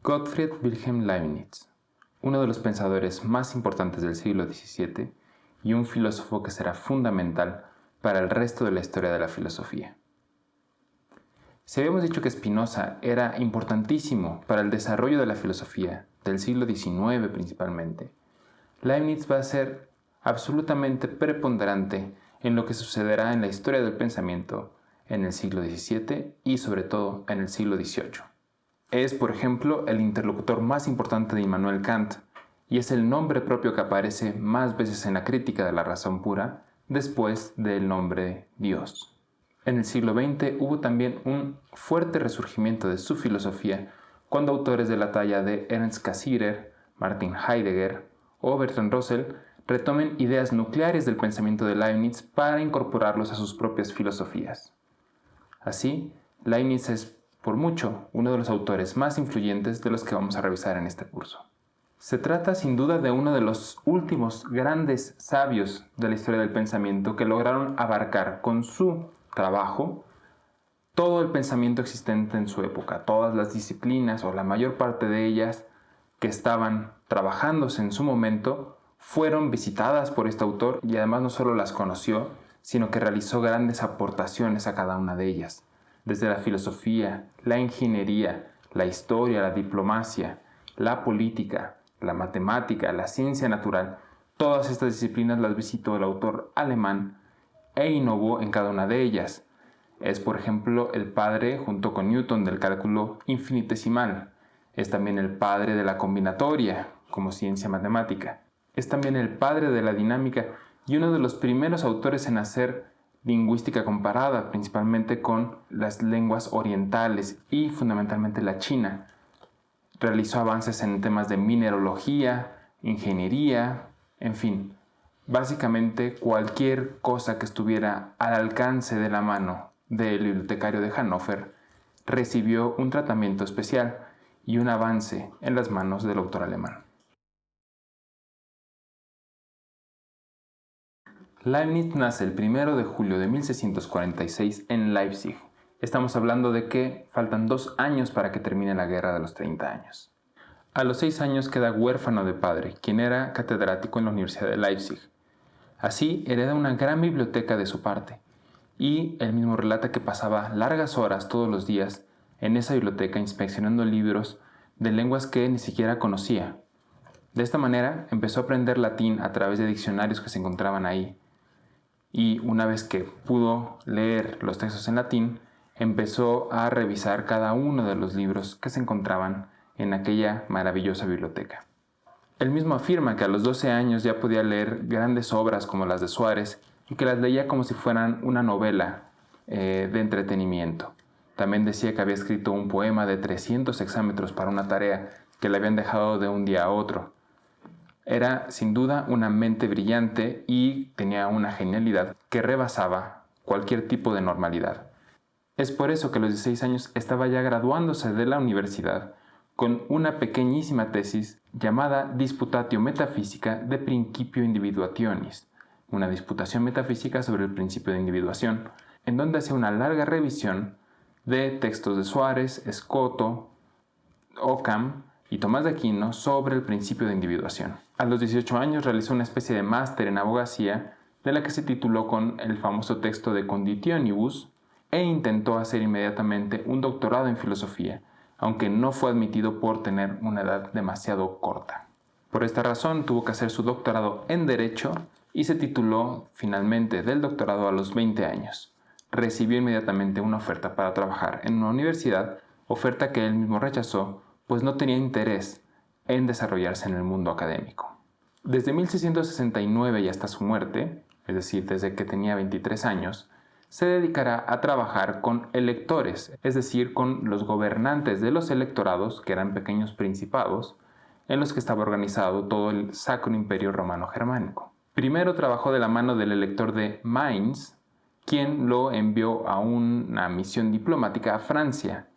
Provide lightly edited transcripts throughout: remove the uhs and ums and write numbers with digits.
Gottfried Wilhelm Leibniz, uno de los pensadores más importantes del siglo XVII y un filósofo que será fundamental para el resto de la historia de la filosofía. Si habíamos dicho que Spinoza era importantísimo para el desarrollo de la filosofía del siglo XIX principalmente, Leibniz va a ser absolutamente preponderante en lo que sucederá en la historia del pensamiento en el siglo XVII y sobre todo en el siglo XVIII. Es, por ejemplo, el interlocutor más importante de Immanuel Kant y es el nombre propio que aparece más veces en la crítica de la razón pura después del nombre Dios. En el siglo XX hubo también un fuerte resurgimiento de su filosofía cuando autores de la talla de Ernst Cassirer, Martin Heidegger o Bertrand Russell retomen ideas nucleares del pensamiento de Leibniz para incorporarlos a sus propias filosofías. Así, Leibniz es, por mucho, uno de los autores más influyentes de los que vamos a revisar en este curso. Se trata sin duda de uno de los últimos grandes sabios de la historia del pensamiento que lograron abarcar con su trabajo todo el pensamiento existente en su época, todas las disciplinas o la mayor parte de ellas que estaban trabajándose en su momento fueron visitadas por este autor y además no solo las conoció, sino que realizó grandes aportaciones a cada una de ellas. Desde la filosofía, la ingeniería, la historia, la diplomacia, la política, la matemática, la ciencia natural, todas estas disciplinas las visitó el autor alemán e innovó en cada una de ellas. Es, por ejemplo, el padre, junto con Newton, del cálculo infinitesimal. Es también el padre de la combinatoria, como ciencia matemática. Es también el padre de la dinámica y uno de los primeros autores en hacer lingüística comparada, principalmente con las lenguas orientales y fundamentalmente la china. Realizó avances en temas de mineralogía, ingeniería, en fin, básicamente cualquier cosa que estuviera al alcance de la mano del bibliotecario de Hannover recibió un tratamiento especial y un avance en las manos del autor alemán. Leibniz nace el 1 de julio de 1646 en Leipzig. Estamos hablando de que faltan 2 años para que termine la Guerra de los 30 años. A los 6 años queda huérfano de padre, quien era catedrático en la Universidad de Leipzig. Así hereda una gran biblioteca de su parte, y él mismo relata que pasaba largas horas todos los días en esa biblioteca inspeccionando libros de lenguas que ni siquiera conocía. De esta manera empezó a aprender latín a través de diccionarios que se encontraban ahí, y una vez que pudo leer los textos en latín, empezó a revisar cada uno de los libros que se encontraban en aquella maravillosa biblioteca. Él mismo afirma que a los 12 años ya podía leer grandes obras como las de Suárez y que las leía como si fueran una novela de entretenimiento. También decía que había escrito un poema de 300 hexámetros para una tarea que le habían dejado de un día a otro. Era sin duda una mente brillante y tenía una genialidad que rebasaba cualquier tipo de normalidad. Es por eso que a los 16 años estaba ya graduándose de la universidad con una pequeñísima tesis llamada Disputatio Metaphysica de Principio Individuationis, una disputación metafísica sobre el principio de individuación, en donde hacía una larga revisión de textos de Suárez, Escoto, Occam y Tomás de Aquino sobre el principio de individuación. A los 18 años realizó una especie de máster en abogacía, de la que se tituló con el famoso texto de Conditionibus, e intentó hacer inmediatamente un doctorado en filosofía, aunque no fue admitido por tener una edad demasiado corta. Por esta razón tuvo que hacer su doctorado en Derecho y se tituló finalmente del doctorado a los 20 años. Recibió inmediatamente una oferta para trabajar en una universidad, oferta que él mismo rechazó, pues no tenía interés en desarrollarse en el mundo académico. Desde 1669 y hasta su muerte, es decir, desde que tenía 23 años, se dedicará a trabajar con electores, es decir, con los gobernantes de los electorados, que eran pequeños principados, en los que estaba organizado todo el Sacro Imperio Romano Germánico. Primero trabajó de la mano del elector de Mainz, quien lo envió a una misión diplomática a Francia.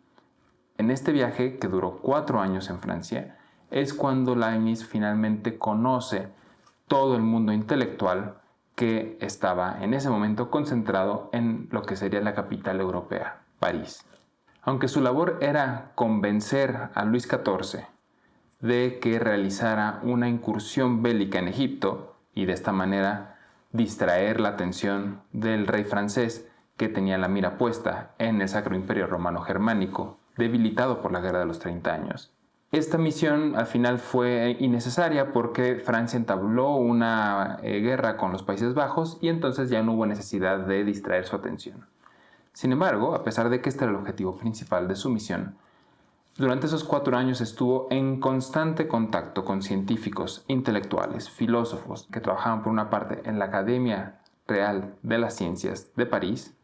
En este viaje, que duró 4 años en Francia, es cuando Leibniz finalmente conoce todo el mundo intelectual que estaba en ese momento concentrado en lo que sería la capital europea, París. Aunque su labor era convencer a Luis XIV de que realizara una incursión bélica en Egipto y de esta manera distraer la atención del rey francés que tenía la mira puesta en el Sacro Imperio Romano Germánico, debilitado por la Guerra de los 30 años. Esta misión al final fue innecesaria porque Francia entabló una guerra con los Países Bajos y entonces ya no hubo necesidad de distraer su atención. Sin embargo, a pesar de que este era el objetivo principal de su misión, durante esos 4 años estuvo en constante contacto con científicos, intelectuales, filósofos que trabajaban por una parte en la Academia Real de las Ciencias de París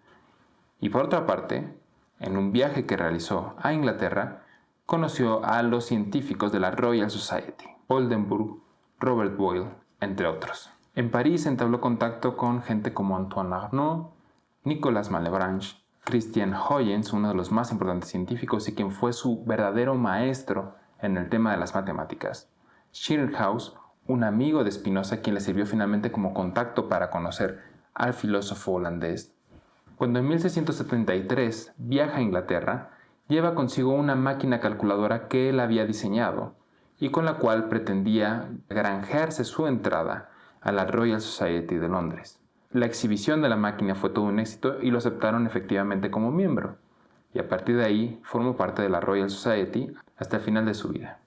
y por otra parte, en un viaje que realizó a Inglaterra, conoció a los científicos de la Royal Society, Oldenburg, Robert Boyle, entre otros. En París entabló contacto con gente como Antoine Arnaud, Nicolas Malebranche, Christian Huygens, uno de los más importantes científicos y quien fue su verdadero maestro en el tema de las matemáticas. Schirnhaus, un amigo de Spinoza quien le sirvió finalmente como contacto para conocer al filósofo holandés. Cuando en 1673 viaja a Inglaterra, lleva consigo una máquina calculadora que él había diseñado y con la cual pretendía granjearse su entrada a la Royal Society de Londres. La exhibición de la máquina fue todo un éxito y lo aceptaron efectivamente como miembro, y a partir de ahí formó parte de la Royal Society hasta el final de su vida.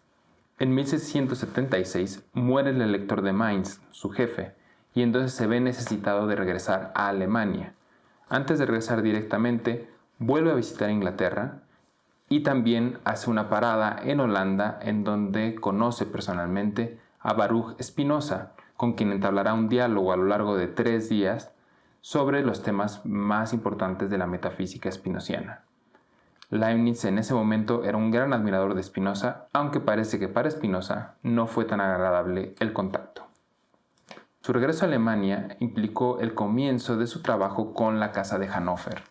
En 1676 muere el elector de Mainz, su jefe, y entonces se ve necesitado de regresar a Alemania. Antes de regresar directamente, vuelve a visitar Inglaterra y también hace una parada en Holanda en donde conoce personalmente a Baruch Spinoza, con quien entablará un diálogo a lo largo de 3 días sobre los temas más importantes de la metafísica spinociana. Leibniz en ese momento era un gran admirador de Spinoza, aunque parece que para Spinoza no fue tan agradable el contacto. Su regreso a Alemania implicó el comienzo de su trabajo con la Casa de Hannover,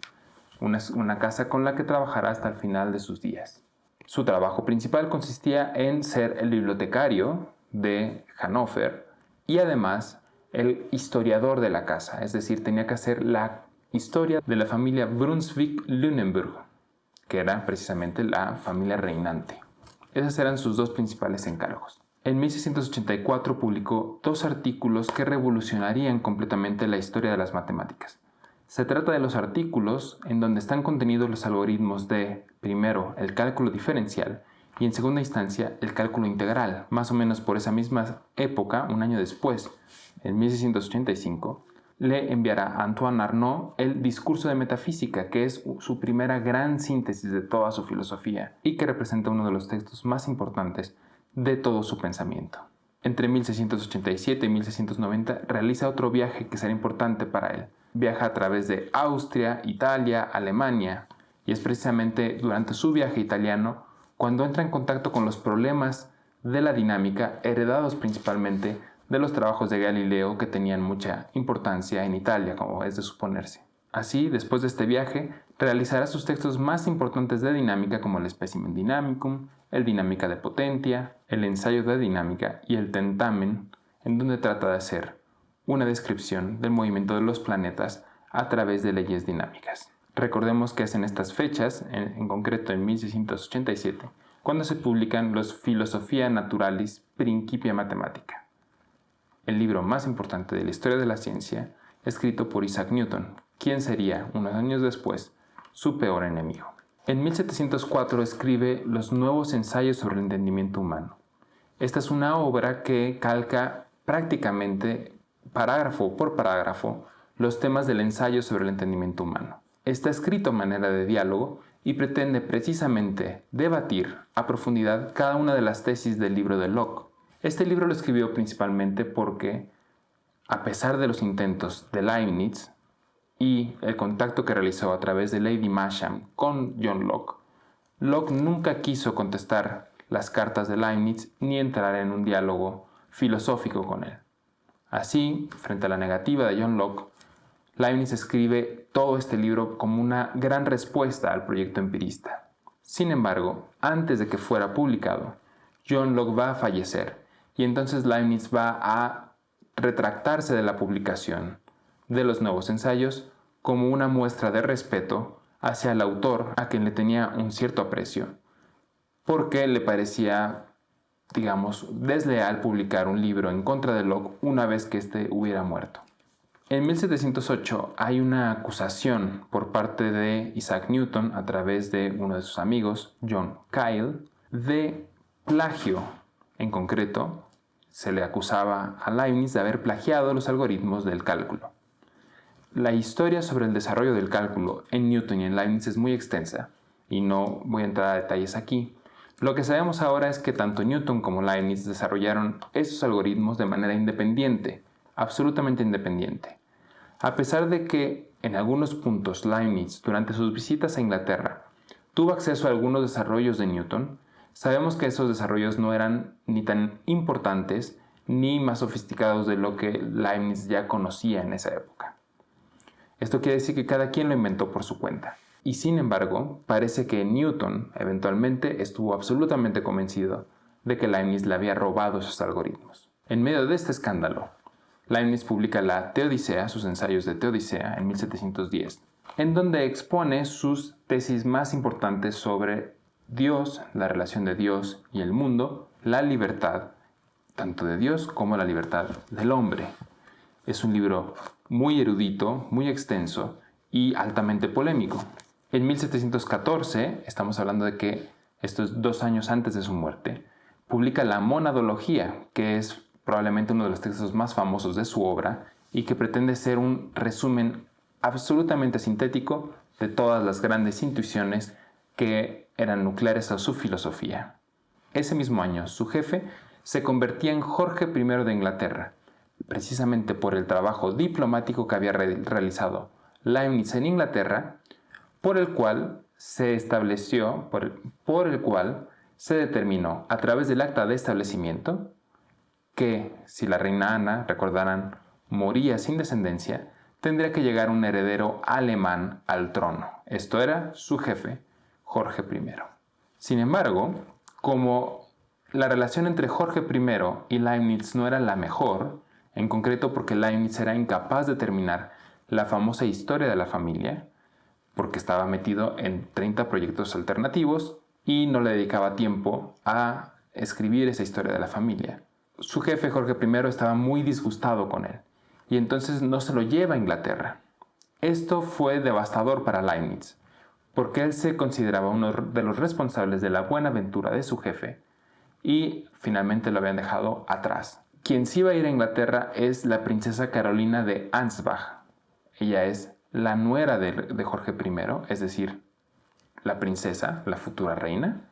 una casa con la que trabajará hasta el final de sus días. Su trabajo principal consistía en ser el bibliotecario de Hannover y además el historiador de la casa, es decir, tenía que hacer la historia de la familia Brunswick-Lüneburg, que era precisamente la familia reinante. Esos eran sus 2 principales encargos. En 1684 publicó 2 artículos que revolucionarían completamente la historia de las matemáticas. Se trata de los artículos en donde están contenidos los algoritmos de, primero, el cálculo diferencial y en segunda instancia el cálculo integral. Más o menos por esa misma época, un año después, en 1685, le enviará a Antoine Arnaud el Discurso de Metafísica, que es su primera gran síntesis de toda su filosofía y que representa uno de los textos más importantes de todo su pensamiento. Entre 1687 y 1690 realiza otro viaje que será importante para él. Viaja a través de Austria, Italia, Alemania, y es precisamente durante su viaje italiano cuando entra en contacto con los problemas de la dinámica heredados principalmente de los trabajos de Galileo que tenían mucha importancia en Italia, como es de suponerse. Así, después de este viaje, realizará sus textos más importantes de dinámica como el Specimen Dynamicum, el Dinámica de Potentia, el Ensayo de Dinámica y el Tentamen, en donde trata de hacer una descripción del movimiento de los planetas a través de leyes dinámicas. Recordemos que es en estas fechas, en concreto en 1687, cuando se publican los Philosophia Naturalis Principia Mathematica, el libro más importante de la historia de la ciencia, escrito por Isaac Newton, quien sería, unos años después, su peor enemigo. En 1704 escribe Los Nuevos Ensayos sobre el Entendimiento Humano. Esta es una obra que calca prácticamente parágrafo por parágrafo los temas del ensayo sobre el entendimiento humano. Está escrito a manera de diálogo y pretende precisamente debatir a profundidad cada una de las tesis del libro de Locke. Este libro lo escribió principalmente porque, a pesar de los intentos de Leibniz y el contacto que realizó a través de Lady Masham con John Locke, Locke nunca quiso contestar las cartas de Leibniz ni entrar en un diálogo filosófico con él. Así, frente a la negativa de John Locke, Leibniz escribe todo este libro como una gran respuesta al proyecto empirista. Sin embargo, antes de que fuera publicado, John Locke va a fallecer y entonces Leibniz va a retractarse de la publicación de los nuevos ensayos como una muestra de respeto hacia el autor, a quien le tenía un cierto aprecio, porque le parecía, digamos, desleal publicar un libro en contra de Locke una vez que éste hubiera muerto. En 1708 hay una acusación por parte de Isaac Newton a través de uno de sus amigos, John Kyle, de plagio. En concreto, se le acusaba a Leibniz de haber plagiado los algoritmos del cálculo. La historia sobre el desarrollo del cálculo en Newton y en Leibniz es muy extensa, y no voy a entrar a detalles aquí. Lo que sabemos ahora es que tanto Newton como Leibniz desarrollaron esos algoritmos de manera independiente, absolutamente independiente. A pesar de que en algunos puntos Leibniz, durante sus visitas a Inglaterra, tuvo acceso a algunos desarrollos de Newton, sabemos que esos desarrollos no eran ni tan importantes ni más sofisticados de lo que Leibniz ya conocía en esa época. Esto quiere decir que cada quien lo inventó por su cuenta. Y sin embargo, parece que Newton eventualmente estuvo absolutamente convencido de que Leibniz le había robado esos algoritmos. En medio de este escándalo, Leibniz publica la Teodicea, sus ensayos de Teodicea, en 1710, en donde expone sus tesis más importantes sobre Dios, la relación de Dios y el mundo, la libertad, tanto de Dios como la libertad del hombre. Es un libro muy erudito, muy extenso y altamente polémico. En 1714, estamos hablando de que esto es 2 años antes de su muerte, publica la Monadología, que es probablemente uno de los textos más famosos de su obra y que pretende ser un resumen absolutamente sintético de todas las grandes intuiciones que eran nucleares a su filosofía. Ese mismo año, su jefe se convertía en Jorge I de Inglaterra, precisamente por el trabajo diplomático que había realizado Leibniz en Inglaterra, por el cual se estableció, por el cual se determinó a través del acta de establecimiento que si la reina Ana, recordarán, moría sin descendencia, tendría que llegar un heredero alemán al trono. Esto era su jefe, Jorge I. Sin embargo, como la relación entre Jorge I y Leibniz no era la mejor, en concreto porque Leibniz era incapaz de terminar la famosa historia de la familia, porque estaba metido en 30 proyectos alternativos y no le dedicaba tiempo a escribir esa historia de la familia. Su jefe, Jorge I, estaba muy disgustado con él y entonces no se lo lleva a Inglaterra. Esto fue devastador para Leibniz, porque él se consideraba uno de los responsables de la buena aventura de su jefe y finalmente lo habían dejado atrás. Quien sí iba a ir a Inglaterra es la princesa Carolina de Ansbach. Ella es la nuera de Jorge I, es decir, la princesa, la futura reina,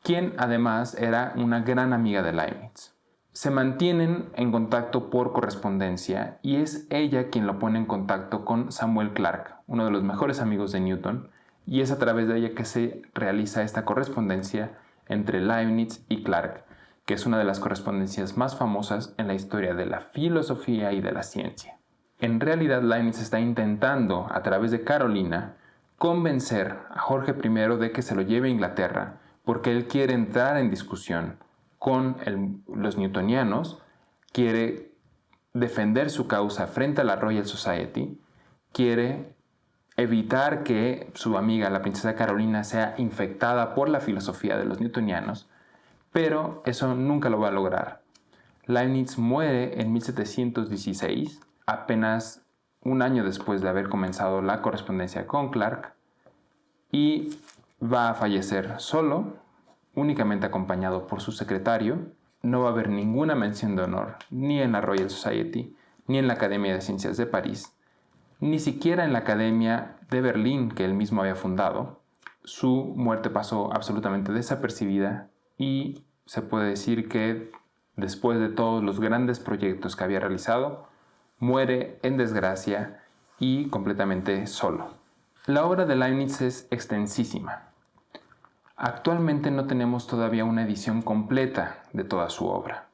quien además era una gran amiga de Leibniz. Se mantienen en contacto por correspondencia y es ella quien lo pone en contacto con Samuel Clarke, uno de los mejores amigos de Newton, y es a través de ella que se realiza esta correspondencia entre Leibniz y Clarke, que es una de las correspondencias más famosas en la historia de la filosofía y de la ciencia. En realidad, Leibniz está intentando, a través de Carolina, convencer a Jorge I de que se lo lleve a Inglaterra, porque él quiere entrar en discusión con los newtonianos, quiere defender su causa frente a la Royal Society, quiere evitar que su amiga, la princesa Carolina, sea infectada por la filosofía de los newtonianos, pero eso nunca lo va a lograr. Leibniz muere en 1716, apenas un año después de haber comenzado la correspondencia con Clarke, y va a fallecer solo, únicamente acompañado por su secretario. No va a haber ninguna mención de honor, ni en la Royal Society, ni en la Academia de Ciencias de París, ni siquiera en la Academia de Berlín que él mismo había fundado. Su muerte pasó absolutamente desapercibida y se puede decir que después de todos los grandes proyectos que había realizado, muere en desgracia y completamente solo. La obra de Leibniz es extensísima. Actualmente no tenemos todavía una edición completa de toda su obra.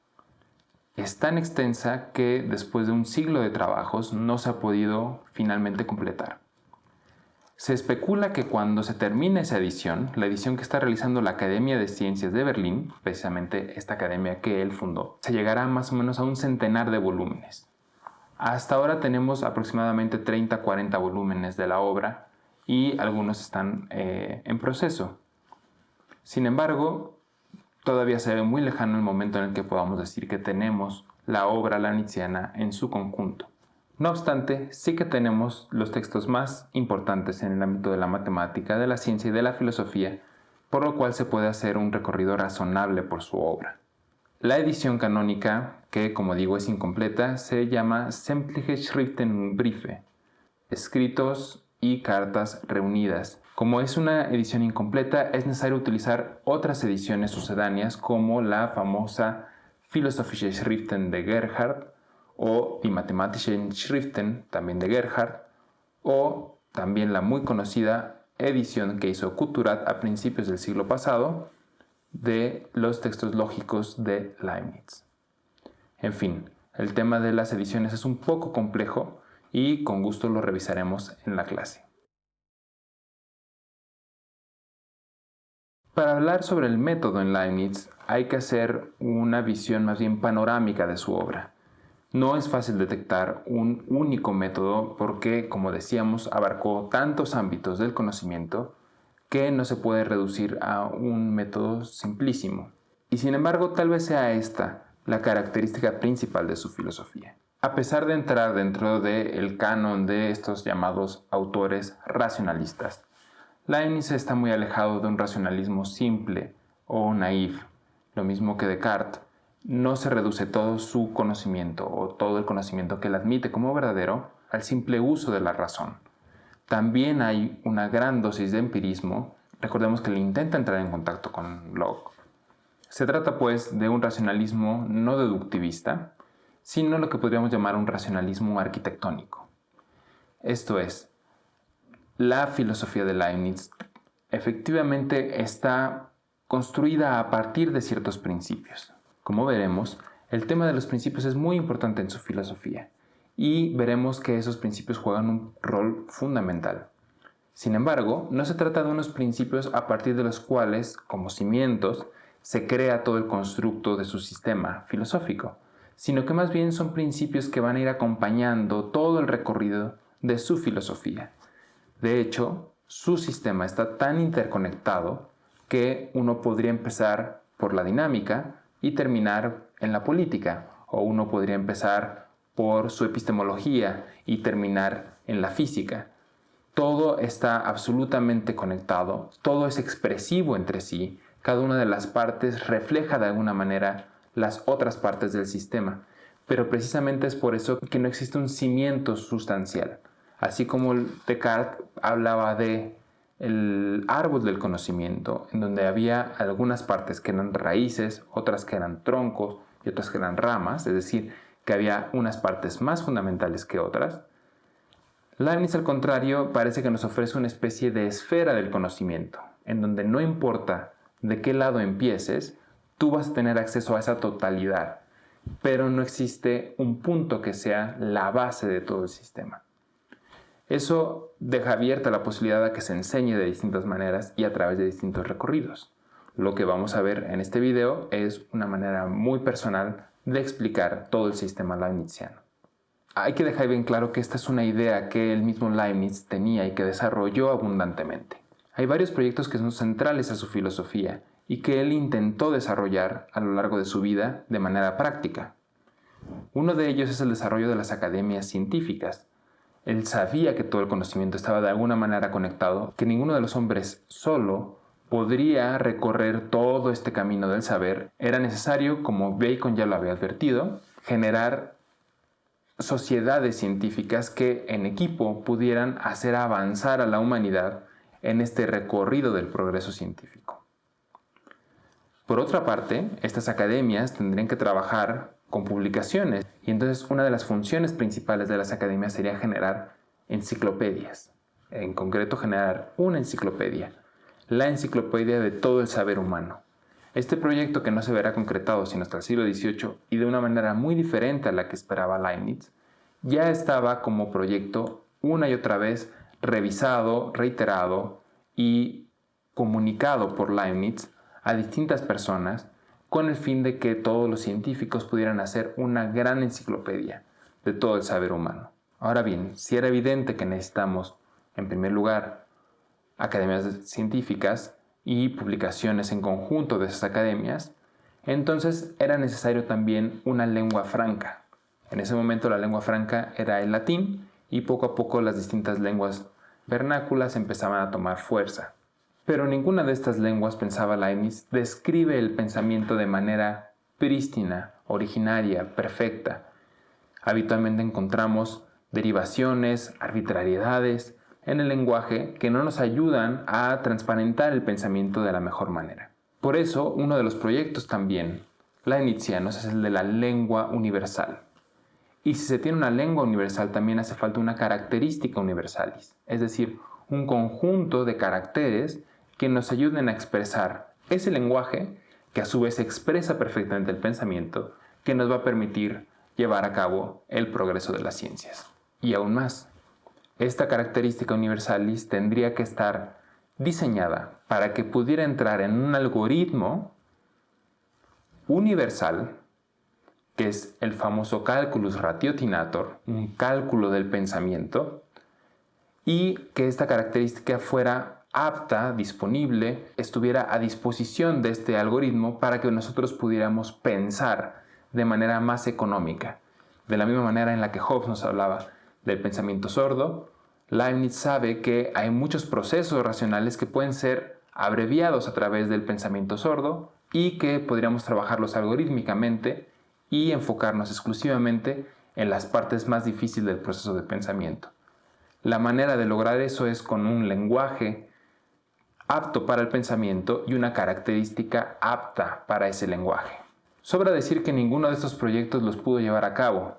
Es tan extensa que después de un siglo de trabajos no se ha podido finalmente completar. Se especula que cuando se termine esa edición, la edición que está realizando la Academia de Ciencias de Berlín, precisamente esta academia que él fundó, se llegará más o menos a un centenar de volúmenes. Hasta ahora tenemos aproximadamente 30-40 volúmenes de la obra y algunos están en proceso. Sin embargo, todavía se ve muy lejano el momento en el que podamos decir que tenemos la obra leibniziana en su conjunto. No obstante, sí que tenemos los textos más importantes en el ámbito de la matemática, de la ciencia y de la filosofía, por lo cual se puede hacer un recorrido razonable por su obra. La edición canónica, que como digo es incompleta, se llama Sämtliche Schriften und Briefe, escritos y cartas reunidas. Como es una edición incompleta, es necesario utilizar otras ediciones sucedáneas como la famosa Philosophische Schriften de Gerhard o Die Mathematischen Schriften, también de Gerhard, o también la muy conocida edición que hizo Couturat a principios del siglo pasado de los textos lógicos de Leibniz. En fin, el tema de las ediciones es un poco complejo y con gusto lo revisaremos en la clase. Para hablar sobre el método en Leibniz hay que hacer una visión más bien panorámica de su obra. No es fácil detectar un único método porque, como decíamos, abarcó tantos ámbitos del conocimiento que no se puede reducir a un método simplísimo. Y sin embargo, tal vez sea esta la característica principal de su filosofía. A pesar de entrar dentro del canon de estos llamados autores racionalistas, Leibniz está muy alejado de un racionalismo simple o naif, lo mismo que Descartes. No se reduce todo su conocimiento o todo el conocimiento que él admite como verdadero al simple uso de la razón. También hay una gran dosis de empirismo. Recordemos que él intenta entrar en contacto con Locke. Se trata pues de un racionalismo no deductivista, sino lo que podríamos llamar un racionalismo arquitectónico. Esto es, la filosofía de Leibniz efectivamente está construida a partir de ciertos principios. Como veremos, el tema de los principios es muy importante en su filosofía y veremos que esos principios juegan un rol fundamental. Sin embargo, no se trata de unos principios a partir de los cuales, como cimientos, se crea todo el constructo de su sistema filosófico, sino que más bien son principios que van a ir acompañando todo el recorrido de su filosofía. De hecho, su sistema está tan interconectado que uno podría empezar por la dinámica y terminar en la política, o uno podría empezar por su epistemología y terminar en la física. Todo está absolutamente conectado, todo es expresivo entre sí, cada una de las partes refleja de alguna manera las otras partes del sistema, pero precisamente es por eso que no existe un cimiento sustancial. Así como Descartes hablaba de el árbol del conocimiento, en donde había algunas partes que eran raíces, otras que eran troncos y otras que eran ramas, es decir, que había unas partes más fundamentales que otras. Leibniz, al contrario, parece que nos ofrece una especie de esfera del conocimiento, en donde no importa de qué lado empieces, tú vas a tener acceso a esa totalidad, pero no existe un punto que sea la base de todo el sistema. Eso deja abierta la posibilidad de que se enseñe de distintas maneras y a través de distintos recorridos. Lo que vamos a ver en este video es una manera muy personal de explicar todo el sistema leibniziano. Hay que dejar bien claro que esta es una idea que el mismo Leibniz tenía y que desarrolló abundantemente. Hay varios proyectos que son centrales a su filosofía y que él intentó desarrollar a lo largo de su vida de manera práctica. Uno de ellos es el desarrollo de las academias científicas. Él sabía que todo el conocimiento estaba de alguna manera conectado, que ninguno de los hombres solo podría recorrer todo este camino del saber. Era necesario, como Bacon ya lo había advertido, generar sociedades científicas que en equipo pudieran hacer avanzar a la humanidad en este recorrido del progreso científico. Por otra parte, estas academias tendrían que trabajar con publicaciones y entonces una de las funciones principales de las academias sería generar enciclopedias, en concreto generar una enciclopedia, la enciclopedia de todo el saber humano. Este proyecto, que no se verá concretado sino hasta el siglo XVIII y de una manera muy diferente a la que esperaba Leibniz, ya estaba como proyecto una y otra vez revisado, reiterado y comunicado por Leibniz a distintas personas con el fin de que todos los científicos pudieran hacer una gran enciclopedia de todo el saber humano. Ahora bien, si era evidente que necesitamos, en primer lugar, academias científicas y publicaciones en conjunto de esas academias, entonces era necesario también una lengua franca. En ese momento la lengua franca era el latín y poco a poco las distintas lenguas vernáculas empezaban a tomar fuerza. Pero ninguna de estas lenguas, pensaba Leibniz, describe el pensamiento de manera prístina, originaria, perfecta. Habitualmente encontramos derivaciones, arbitrariedades en el lenguaje que no nos ayudan a transparentar el pensamiento de la mejor manera. Por eso, uno de los proyectos también leibnizianos es el de la lengua universal. Y si se tiene una lengua universal, también hace falta una característica universalis, es decir, un conjunto de caracteres que nos ayuden a expresar ese lenguaje que a su vez expresa perfectamente el pensamiento, que nos va a permitir llevar a cabo el progreso de las ciencias. Y aún más, esta característica universalis tendría que estar diseñada para que pudiera entrar en un algoritmo universal, que es el famoso calculus ratiotinator, un cálculo del pensamiento, y que esta característica fuera apta, disponible, estuviera a disposición de este algoritmo para que nosotros pudiéramos pensar de manera más económica. De la misma manera en la que Hobbes nos hablaba del pensamiento sordo, Leibniz sabe que hay muchos procesos racionales que pueden ser abreviados a través del pensamiento sordo y que podríamos trabajarlos algorítmicamente y enfocarnos exclusivamente en las partes más difíciles del proceso de pensamiento. La manera de lograr eso es con un lenguaje apto para el pensamiento y una característica apta para ese lenguaje. Sobra decir que ninguno de estos proyectos los pudo llevar a cabo.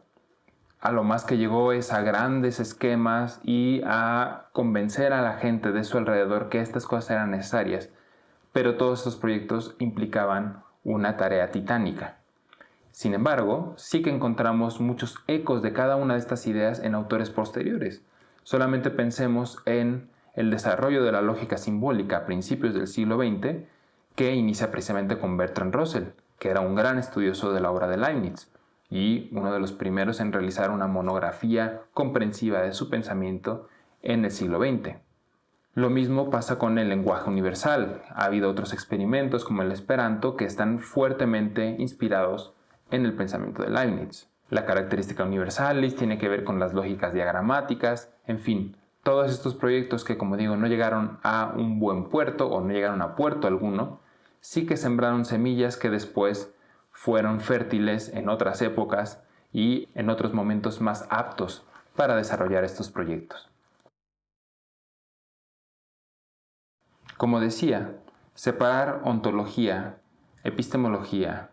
A lo más que llegó es a grandes esquemas y a convencer a la gente de su alrededor que estas cosas eran necesarias, pero todos estos proyectos implicaban una tarea titánica. Sin embargo, sí que encontramos muchos ecos de cada una de estas ideas en autores posteriores. Solamente pensemos en el desarrollo de la lógica simbólica a principios del siglo XX, que inicia precisamente con Bertrand Russell, que era un gran estudioso de la obra de Leibniz y uno de los primeros en realizar una monografía comprensiva de su pensamiento en el siglo XX. Lo mismo pasa con el lenguaje universal. Ha habido otros experimentos como el Esperanto que están fuertemente inspirados en el pensamiento de Leibniz. La característica universalis tiene que ver con las lógicas diagramáticas, en fin, todos estos proyectos que, como digo, no llegaron a un buen puerto o no llegaron a puerto alguno, sí que sembraron semillas que después fueron fértiles en otras épocas y en otros momentos más aptos para desarrollar estos proyectos. Como decía, separar ontología, epistemología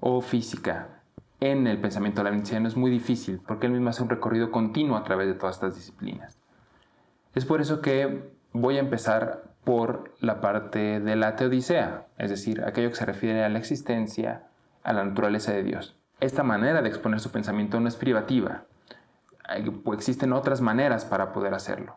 o física en el pensamiento leibniziano es muy difícil porque él mismo hace un recorrido continuo a través de todas estas disciplinas. Es por eso que voy a empezar por la parte de la teodicea, es decir, aquello que se refiere a la existencia, a la naturaleza de Dios. Esta manera de exponer su pensamiento no es privativa. Existen otras maneras para poder hacerlo,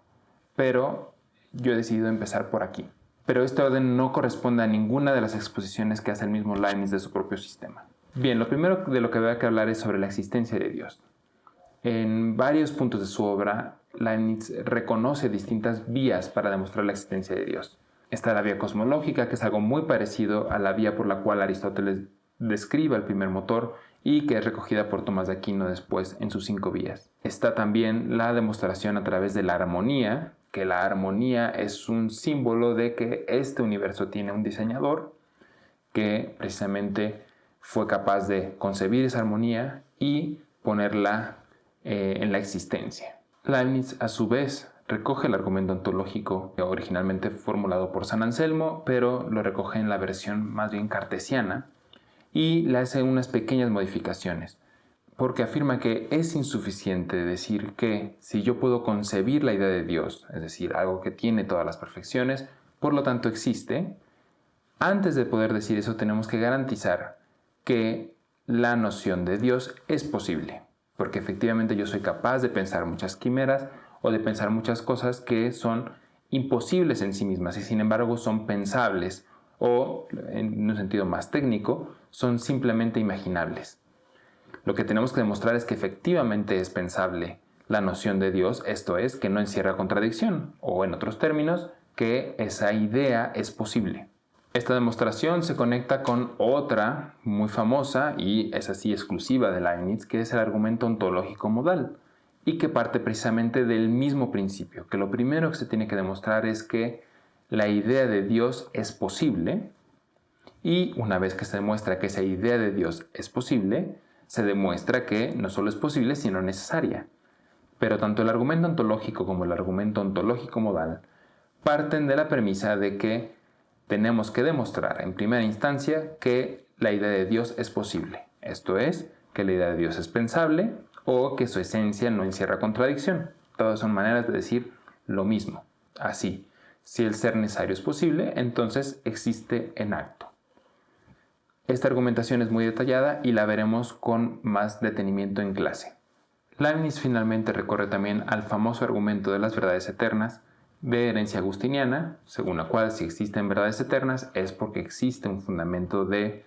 pero yo he decidido empezar por aquí. Pero este orden no corresponde a ninguna de las exposiciones que hace el mismo Leibniz de su propio sistema. Bien, lo primero de lo que voy a hablar es sobre la existencia de Dios. En varios puntos de su obra, Leibniz reconoce distintas vías para demostrar la existencia de Dios. Está la vía cosmológica, que es algo muy parecido a la vía por la cual Aristóteles describe el primer motor y que es recogida por Tomás de Aquino después en sus 5 vías. Está también la demostración a través de la armonía, que la armonía es un símbolo de que este universo tiene un diseñador que precisamente fue capaz de concebir esa armonía y ponerla en la existencia. Leibniz, a su vez, recoge el argumento ontológico originalmente formulado por San Anselmo, pero lo recoge en la versión más bien cartesiana y le hace unas pequeñas modificaciones, porque afirma que es insuficiente decir que si yo puedo concebir la idea de Dios, es decir, algo que tiene todas las perfecciones, por lo tanto existe, antes de poder decir eso tenemos que garantizar que la noción de Dios es posible, porque efectivamente yo soy capaz de pensar muchas quimeras o de pensar muchas cosas que son imposibles en sí mismas y sin embargo son pensables o, en un sentido más técnico, son simplemente imaginables. Lo que tenemos que demostrar es que efectivamente es pensable la noción de Dios, esto es, que no encierra contradicción, o en otros términos, que esa idea es posible. Esta demostración se conecta con otra muy famosa y es así exclusiva de Leibniz, que es el argumento ontológico modal, y que parte precisamente del mismo principio, que lo primero que se tiene que demostrar es que la idea de Dios es posible, y una vez que se demuestra que esa idea de Dios es posible, se demuestra que no solo es posible, sino necesaria. Pero tanto el argumento ontológico como el argumento ontológico modal parten de la premisa de que tenemos que demostrar en primera instancia que la idea de Dios es posible. Esto es, que la idea de Dios es pensable o que su esencia no encierra contradicción. Todas son maneras de decir lo mismo. Así, si el ser necesario es posible, entonces existe en acto. Esta argumentación es muy detallada y la veremos con más detenimiento en clase. Leibniz finalmente recorre también al famoso argumento de las verdades eternas de herencia agustiniana, según la cual si existen verdades eternas es porque existe un fundamento de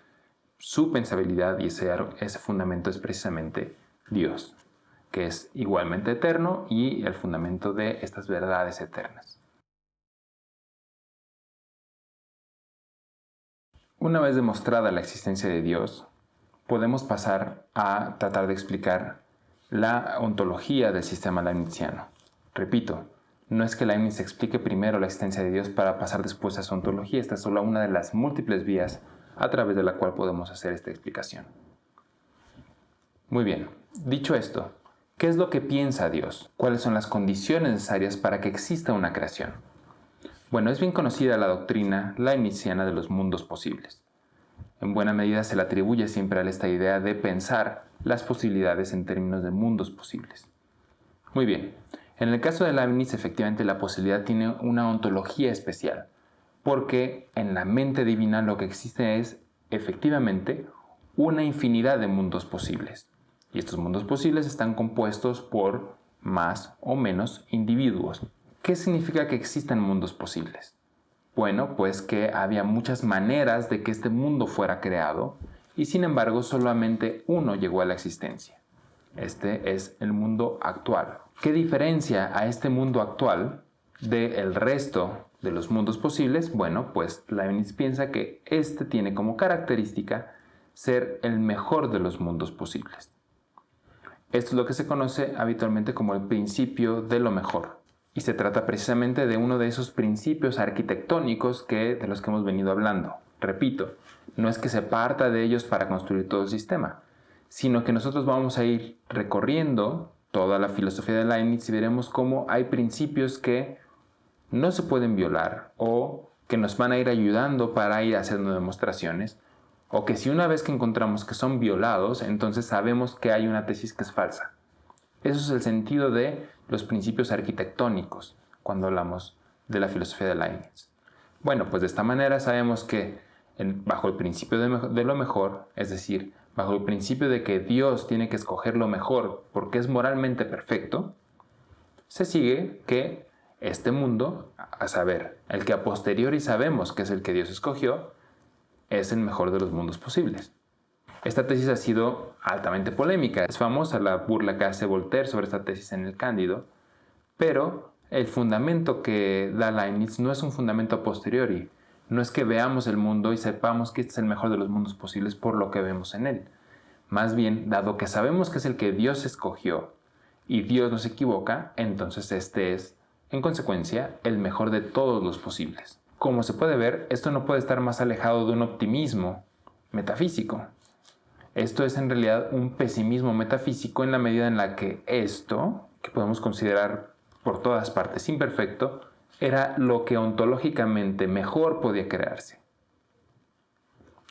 su pensabilidad y ese fundamento es precisamente Dios, que es igualmente eterno y el fundamento de estas verdades eternas. Una vez demostrada la existencia de Dios, podemos pasar a tratar de explicar la ontología del sistema leibniziano. Repito, no es que Leibniz explique primero la existencia de Dios para pasar después a su ontología, esta es solo una de las múltiples vías a través de la cual podemos hacer esta explicación. Muy bien, dicho esto, ¿qué es lo que piensa Dios? ¿Cuáles son las condiciones necesarias para que exista una creación? Bueno, es bien conocida la doctrina leibniziana de los mundos posibles. En buena medida se le atribuye siempre a esta idea de pensar las posibilidades en términos de mundos posibles. Muy bien, en el caso de Leibniz efectivamente la posibilidad tiene una ontología especial, porque en la mente divina lo que existe es efectivamente una infinidad de mundos posibles. Y estos mundos posibles están compuestos por más o menos individuos. ¿Qué significa que existan mundos posibles? Bueno, pues que había muchas maneras de que este mundo fuera creado y sin embargo solamente uno llegó a la existencia. Este es el mundo actual. ¿Qué diferencia a este mundo actual del resto de los mundos posibles? Bueno, pues Leibniz piensa que este tiene como característica ser el mejor de los mundos posibles. Esto es lo que se conoce habitualmente como el principio de lo mejor. Y se trata precisamente de uno de esos principios arquitectónicos de los que hemos venido hablando. Repito, no es que se parta de ellos para construir todo el sistema, sino que nosotros vamos a ir recorriendo toda la filosofía de Leibniz y veremos cómo hay principios que no se pueden violar o que nos van a ir ayudando para ir haciendo demostraciones, o que si una vez que encontramos que son violados, entonces sabemos que hay una tesis que es falsa. Eso es el sentido de los principios arquitectónicos cuando hablamos de la filosofía de Leibniz. Bueno, pues de esta manera sabemos que bajo el principio de lo mejor, es decir, bajo el principio de que Dios tiene que escoger lo mejor porque es moralmente perfecto, se sigue que este mundo, a saber, el que a posteriori sabemos que es el que Dios escogió, es el mejor de los mundos posibles. Esta tesis ha sido altamente polémica. Es famosa la burla que hace Voltaire sobre esta tesis en el Cándido, pero el fundamento que da Leibniz no es un fundamento a posteriori. No es que veamos el mundo y sepamos que este es el mejor de los mundos posibles por lo que vemos en él. Más bien, dado que sabemos que es el que Dios escogió y Dios no se equivoca, entonces este es, en consecuencia, el mejor de todos los posibles. Como se puede ver, esto no puede estar más alejado de un optimismo metafísico. Esto es en realidad un pesimismo metafísico en la medida en la que esto, que podemos considerar por todas partes imperfecto, era lo que ontológicamente mejor podía crearse.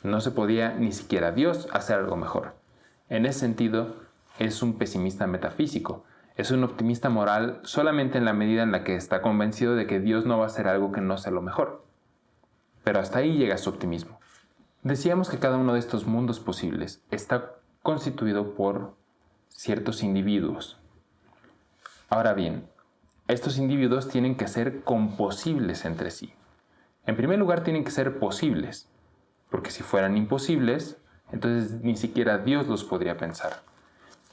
No se podía ni siquiera Dios hacer algo mejor. En ese sentido, es un pesimista metafísico. Es un optimista moral solamente en la medida en la que está convencido de que Dios no va a hacer algo que no sea lo mejor. Pero hasta ahí llega su optimismo. Decíamos que cada uno de estos mundos posibles está constituido por ciertos individuos. Ahora bien, estos individuos tienen que ser composibles entre sí. En primer lugar, tienen que ser posibles, porque si fueran imposibles, entonces ni siquiera Dios los podría pensar.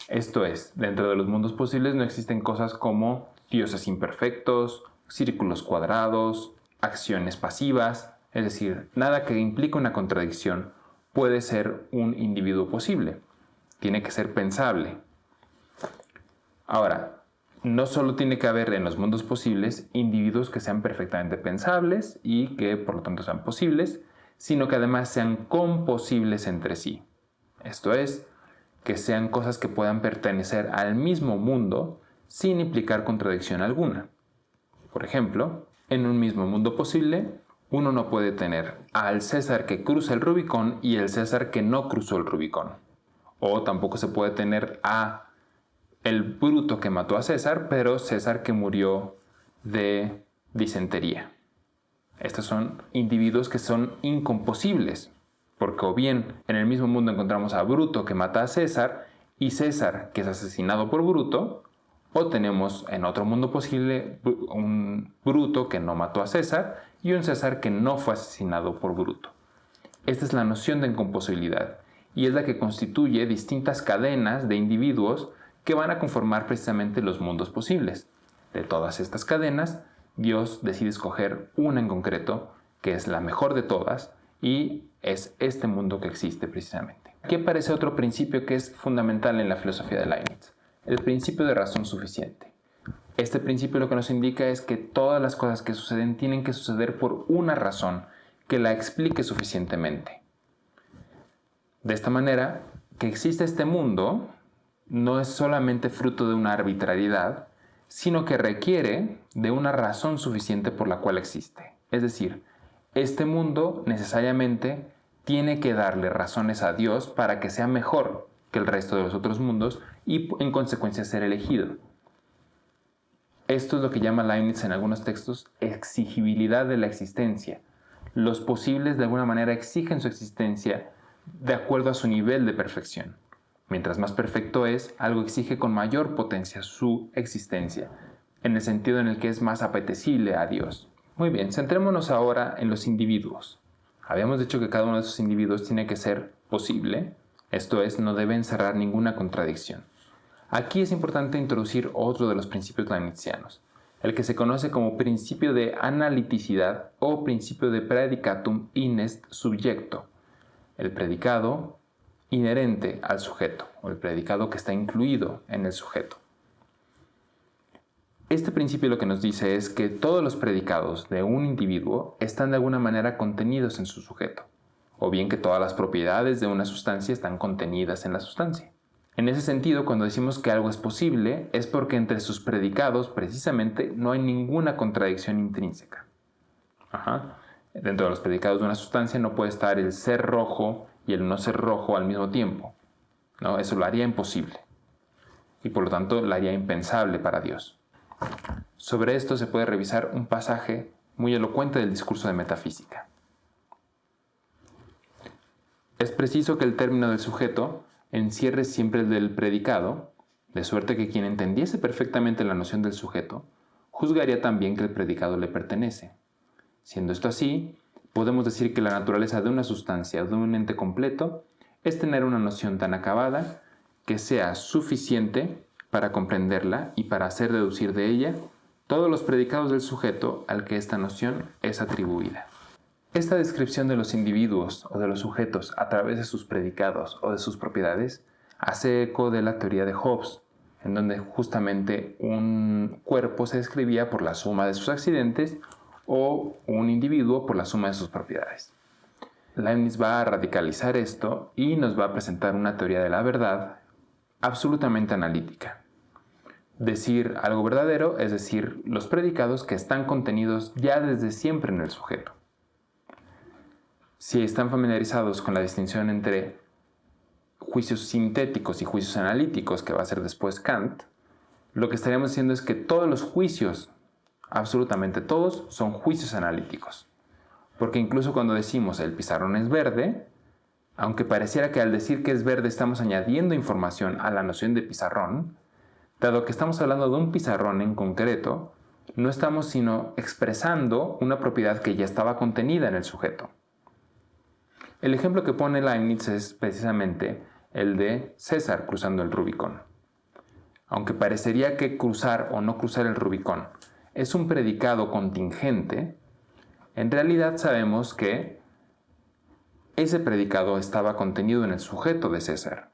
Esto es, dentro de los mundos posibles no existen cosas como dioses imperfectos, círculos cuadrados, acciones pasivas, es decir, nada que implique una contradicción puede ser un individuo posible. Tiene que ser pensable. Ahora, no solo tiene que haber en los mundos posibles individuos que sean perfectamente pensables y que por lo tanto sean posibles, sino que además sean composibles entre sí. Esto es, que sean cosas que puedan pertenecer al mismo mundo sin implicar contradicción alguna. Por ejemplo, en un mismo mundo posible, uno no puede tener al César que cruza el Rubicón y el César que no cruzó el Rubicón. O tampoco se puede tener a el Bruto que mató a César, pero César que murió de disentería. Estos son individuos que son incomposibles, porque o bien en el mismo mundo encontramos a Bruto que mata a César y César que es asesinado por Bruto, o tenemos en otro mundo posible un Bruto que no mató a César y un César que no fue asesinado por Bruto. Esta es la noción de incomposibilidad y es la que constituye distintas cadenas de individuos que van a conformar precisamente los mundos posibles. De todas estas cadenas, Dios decide escoger una en concreto, que es la mejor de todas, y es este mundo que existe precisamente. Aquí aparece otro principio que es fundamental en la filosofía de Leibniz, el principio de razón suficiente. Este principio lo que nos indica es que todas las cosas que suceden tienen que suceder por una razón que la explique suficientemente. De esta manera, que existe este mundo no es solamente fruto de una arbitrariedad, sino que requiere de una razón suficiente por la cual existe. Es decir, este mundo necesariamente tiene que darle razones a Dios para que sea mejor que el resto de los otros mundos y en consecuencia ser elegido. Esto es lo que llama Leibniz en algunos textos exigibilidad de la existencia. Los posibles de alguna manera exigen su existencia de acuerdo a su nivel de perfección. Mientras más perfecto es, algo exige con mayor potencia su existencia, en el sentido en el que es más apetecible a Dios. Muy bien, centrémonos ahora en los individuos. Habíamos dicho que cada uno de esos individuos tiene que ser posible, esto es, no debe encerrar ninguna contradicción. Aquí es importante introducir otro de los principios leibnizianos, el que se conoce como principio de analiticidad o principio de predicatum inest subjecto. El predicado inherente al sujeto, o el predicado que está incluido en el sujeto. Este principio lo que nos dice es que todos los predicados de un individuo están de alguna manera contenidos en su sujeto, o bien que todas las propiedades de una sustancia están contenidas en la sustancia. En ese sentido, cuando decimos que algo es posible, es porque entre sus predicados, precisamente, no hay ninguna contradicción intrínseca. Dentro de los predicados de una sustancia no puede estar el ser rojo y el no ser rojo al mismo tiempo. ¿No? Eso lo haría imposible. Y por lo tanto lo haría impensable para Dios. Sobre esto se puede revisar un pasaje muy elocuente del discurso de metafísica. Es preciso que el término del sujeto encierre siempre el del predicado, de suerte que quien entendiese perfectamente la noción del sujeto, juzgaría también que el predicado le pertenece. Siendo esto así, podemos decir que la naturaleza de una sustancia o de un ente completo es tener una noción tan acabada que sea suficiente para comprenderla y para hacer deducir de ella todos los predicados del sujeto al que esta noción es atribuida. Esta descripción de los individuos o de los sujetos a través de sus predicados o de sus propiedades hace eco de la teoría de Hobbes, en donde justamente un cuerpo se describía por la suma de sus accidentes o un individuo por la suma de sus propiedades. Leibniz va a radicalizar esto y nos va a presentar una teoría de la verdad absolutamente analítica. Decir algo verdadero es decir los predicados que están contenidos ya desde siempre en el sujeto. Si están familiarizados con la distinción entre juicios sintéticos y juicios analíticos, que va a ser después Kant, lo que estaríamos diciendo es que todos los juicios, absolutamente todos, son juicios analíticos. Porque incluso cuando decimos el pizarrón es verde, aunque pareciera que al decir que es verde estamos añadiendo información a la noción de pizarrón, dado que estamos hablando de un pizarrón en concreto, no estamos sino expresando una propiedad que ya estaba contenida en el sujeto. El ejemplo que pone Leibniz es precisamente el de César cruzando el Rubicón. Aunque parecería que cruzar o no cruzar el Rubicón es un predicado contingente, En realidad sabemos que ese predicado estaba contenido en el sujeto de César,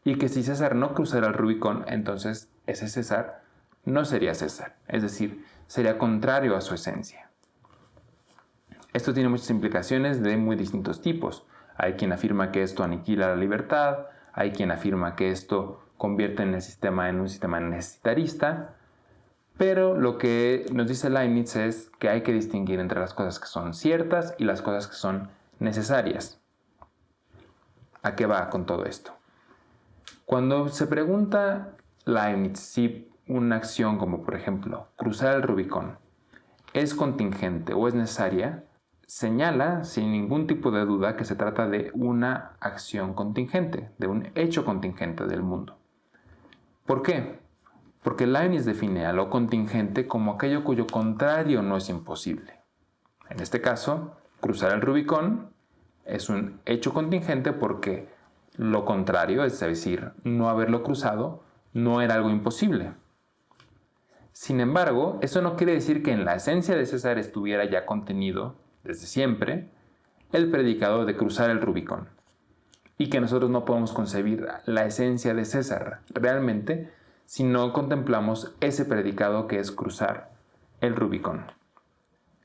y que si César no cruzara el Rubicón, entonces ese César no sería César, es decir, sería contrario a su esencia. Esto tiene muchas implicaciones de muy distintos tipos. Hay quien afirma que esto aniquila la libertad, hay quien afirma que esto convierte en el sistema en un sistema necesitarista, pero lo que nos dice Leibniz es que hay que distinguir entre las cosas que son ciertas y las cosas que son necesarias. ¿A qué va con todo esto? Cuando se pregunta Leibniz si una acción como por ejemplo cruzar el Rubicón es contingente o es necesaria, señala sin ningún tipo de duda que se trata de una acción contingente, de un hecho contingente del mundo. ¿Por qué? Porque Leibniz define a lo contingente como aquello cuyo contrario no es imposible. En este caso, cruzar el Rubicón es un hecho contingente porque lo contrario, es decir, no haberlo cruzado, no era algo imposible. Sin embargo, eso no quiere decir que en la esencia de César estuviera ya contenido, desde siempre, el predicado de cruzar el Rubicón. Y que nosotros no podemos concebir la esencia de César realmente si no contemplamos ese predicado que es cruzar el Rubicón.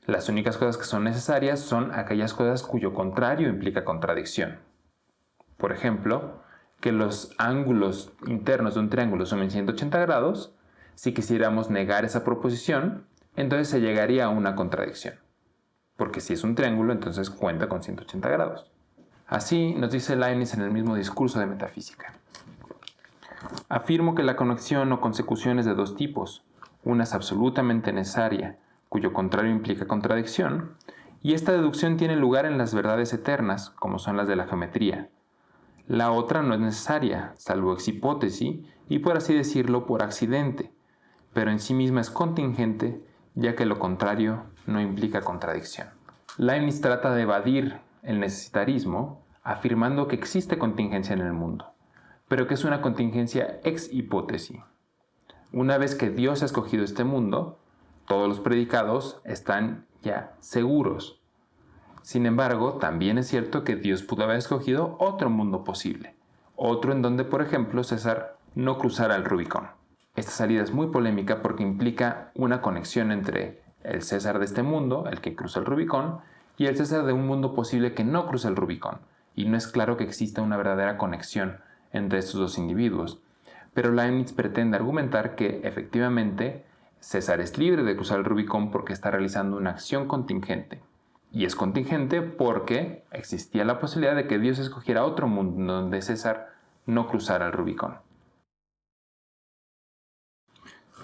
Las únicas cosas que son necesarias son aquellas cosas cuyo contrario implica contradicción. Por ejemplo, que los ángulos internos de un triángulo sumen 180 grados. Si quisiéramos negar esa proposición, entonces se llegaría a una contradicción. Porque si es un triángulo, entonces cuenta con 180 grados. Así nos dice Leibniz en el mismo discurso de metafísica. Afirmo que la conexión o consecución es de dos tipos. Una es absolutamente necesaria, cuyo contrario implica contradicción, y esta deducción tiene lugar en las verdades eternas, como son las de la geometría. La otra no es necesaria, salvo ex hipótesis, y por así decirlo, por accidente, pero en sí misma es contingente, ya que lo contrario no implica contradicción. Leibniz trata de evadir el necesitarismo, afirmando que existe contingencia en el mundo, pero que es una contingencia ex hipótesis. Una vez que Dios ha escogido este mundo, todos los predicados están ya seguros. Sin embargo, también es cierto que Dios pudo haber escogido otro mundo posible, otro en donde, por ejemplo, César no cruzara el Rubicón. Esta salida es muy polémica porque implica una conexión entre el César de este mundo, el que cruza el Rubicón, y el César de un mundo posible que no cruza el Rubicón, y no es claro que exista una verdadera conexión entre estos dos individuos. Pero Leibniz pretende argumentar que, efectivamente, César es libre de cruzar el Rubicón porque está realizando una acción contingente. Y es contingente porque existía la posibilidad de que Dios escogiera otro mundo donde César no cruzara el Rubicón.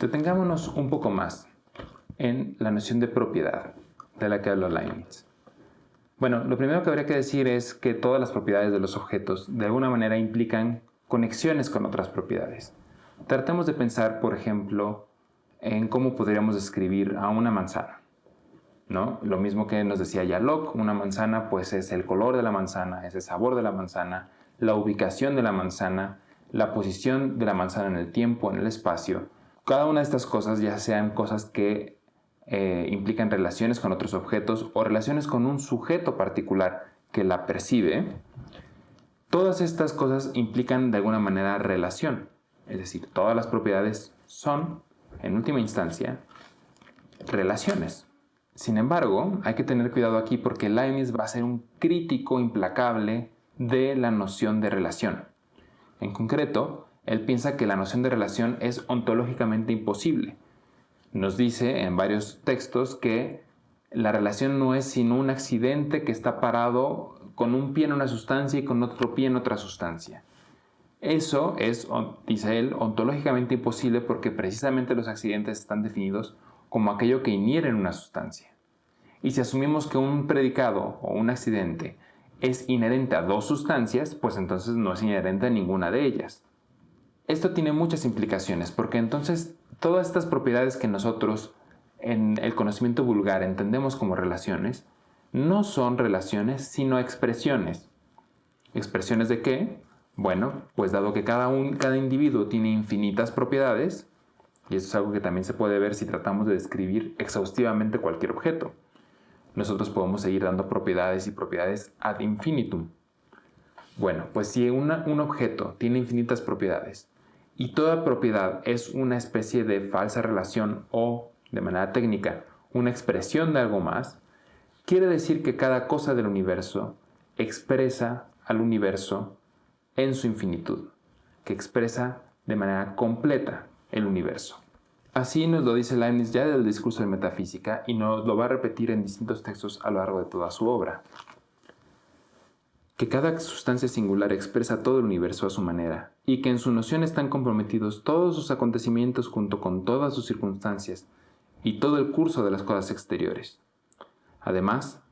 Detengámonos un poco más en la noción de propiedad de la que habla Leibniz. Bueno, lo primero que habría que decir es que todas las propiedades de los objetos de alguna manera implican conexiones con otras propiedades. Tratemos de pensar, por ejemplo, en cómo podríamos describir a una manzana, ¿no? Lo mismo que nos decía ya Locke, una manzana pues es el color de la manzana, es el sabor de la manzana, la ubicación de la manzana, la posición de la manzana en el tiempo, en el espacio. Cada una de estas cosas, ya sean cosas que implican relaciones con otros objetos o relaciones con un sujeto particular que la percibe, todas estas cosas implican de alguna manera relación. Es decir, todas las propiedades son, en última instancia, relaciones. Sin embargo, hay que tener cuidado aquí porque Leibniz va a ser un crítico implacable de la noción de relación. En concreto, él piensa que la noción de relación es ontológicamente imposible. Nos dice en varios textos que la relación no es sino un accidente que está parado con un pie en una sustancia y con otro pie en otra sustancia. Eso es, dice él, ontológicamente imposible porque precisamente los accidentes están definidos como aquello que inhiere en una sustancia. Y si asumimos que un predicado o un accidente es inherente a dos sustancias, pues entonces no es inherente a ninguna de ellas. Esto tiene muchas implicaciones porque entonces todas estas propiedades que nosotros en el conocimiento vulgar entendemos como relaciones, no son relaciones sino expresiones. ¿Expresiones de qué? Bueno, pues dado que cada individuo tiene infinitas propiedades, y esto es algo que también se puede ver si tratamos de describir exhaustivamente cualquier objeto. nosotros podemos seguir dando propiedades y propiedades ad infinitum. Bueno, pues si un objeto tiene infinitas propiedades y toda propiedad es una especie de falsa relación o, de manera técnica, una expresión de algo más, quiere decir que cada cosa del universo expresa al universo en su infinitud, que expresa de manera completa el universo. Así nos lo dice Leibniz ya del discurso de metafísica y nos lo va a repetir en distintos textos a lo largo de toda su obra. Que cada sustancia singular expresa todo el universo a su manera y que en su noción están comprometidos todos sus acontecimientos junto con todas sus circunstancias y todo el curso de las cosas exteriores. Además,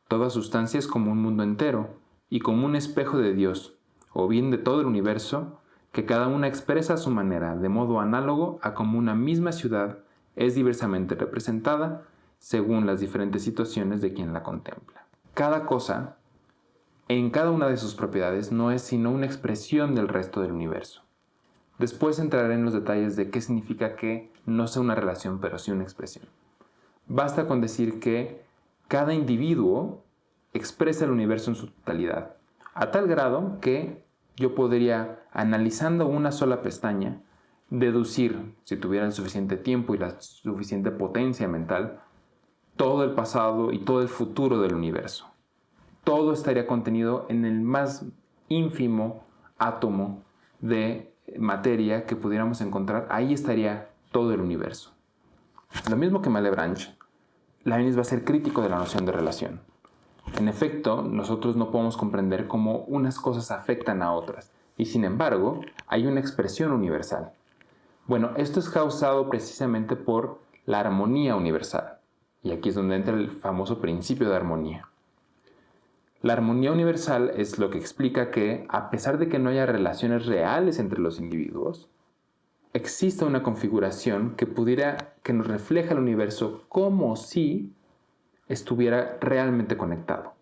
toda sustancia es como un mundo entero y como un espejo de Dios, o bien de todo el universo, que cada una expresa a su manera, de modo análogo a como una misma ciudad es diversamente representada según las diferentes situaciones de quien la contempla. Cada cosa, en cada una de sus propiedades, no es sino una expresión del resto del universo. Después entraré en los detalles de qué significa que no sea una relación, pero sí una expresión. Basta con decir que cada individuo expresa el universo en su totalidad, a tal grado que yo podría, analizando una sola pestaña, deducir, si tuviera el suficiente tiempo y la suficiente potencia mental, todo el pasado y todo el futuro del universo. Todo estaría contenido en el más ínfimo átomo de materia que pudiéramos encontrar. Ahí estaría todo el universo. Lo mismo que Malebranche, Leibniz va a ser crítico de la noción de relación. En efecto, nosotros no podemos comprender cómo unas cosas afectan a otras, y sin embargo, hay una expresión universal. Bueno, esto es causado precisamente por la armonía universal, y aquí es donde entra el famoso principio de armonía. La armonía universal es lo que explica que, a pesar de que no haya relaciones reales entre los individuos, existe una configuración que nos refleja el universo como si estuviera realmente conectado.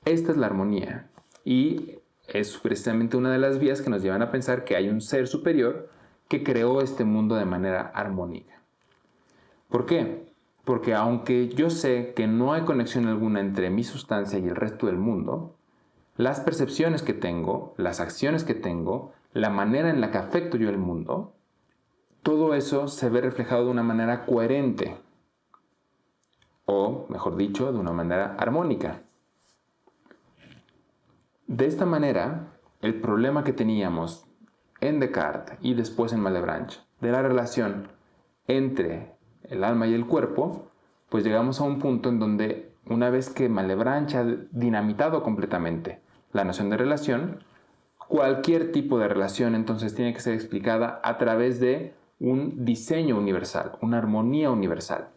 Esta es la armonía y es precisamente una de las vías que nos llevan a pensar que hay un ser superior que creó este mundo de manera armónica. ¿Por qué? Porque aunque yo sé que no hay conexión alguna entre mi sustancia y el resto del mundo, las percepciones que tengo, las acciones que tengo, la manera en la que afecto yo el mundo, todo eso se ve reflejado de una manera coherente, o, mejor dicho, de una manera armónica. De esta manera, el problema que teníamos en Descartes y después en Malebranche de la relación entre el alma y el cuerpo, pues llegamos a un punto en donde una vez que Malebranche ha dinamitado completamente la noción de relación, cualquier tipo de relación entonces tiene que ser explicada a través de un diseño universal, una armonía universal.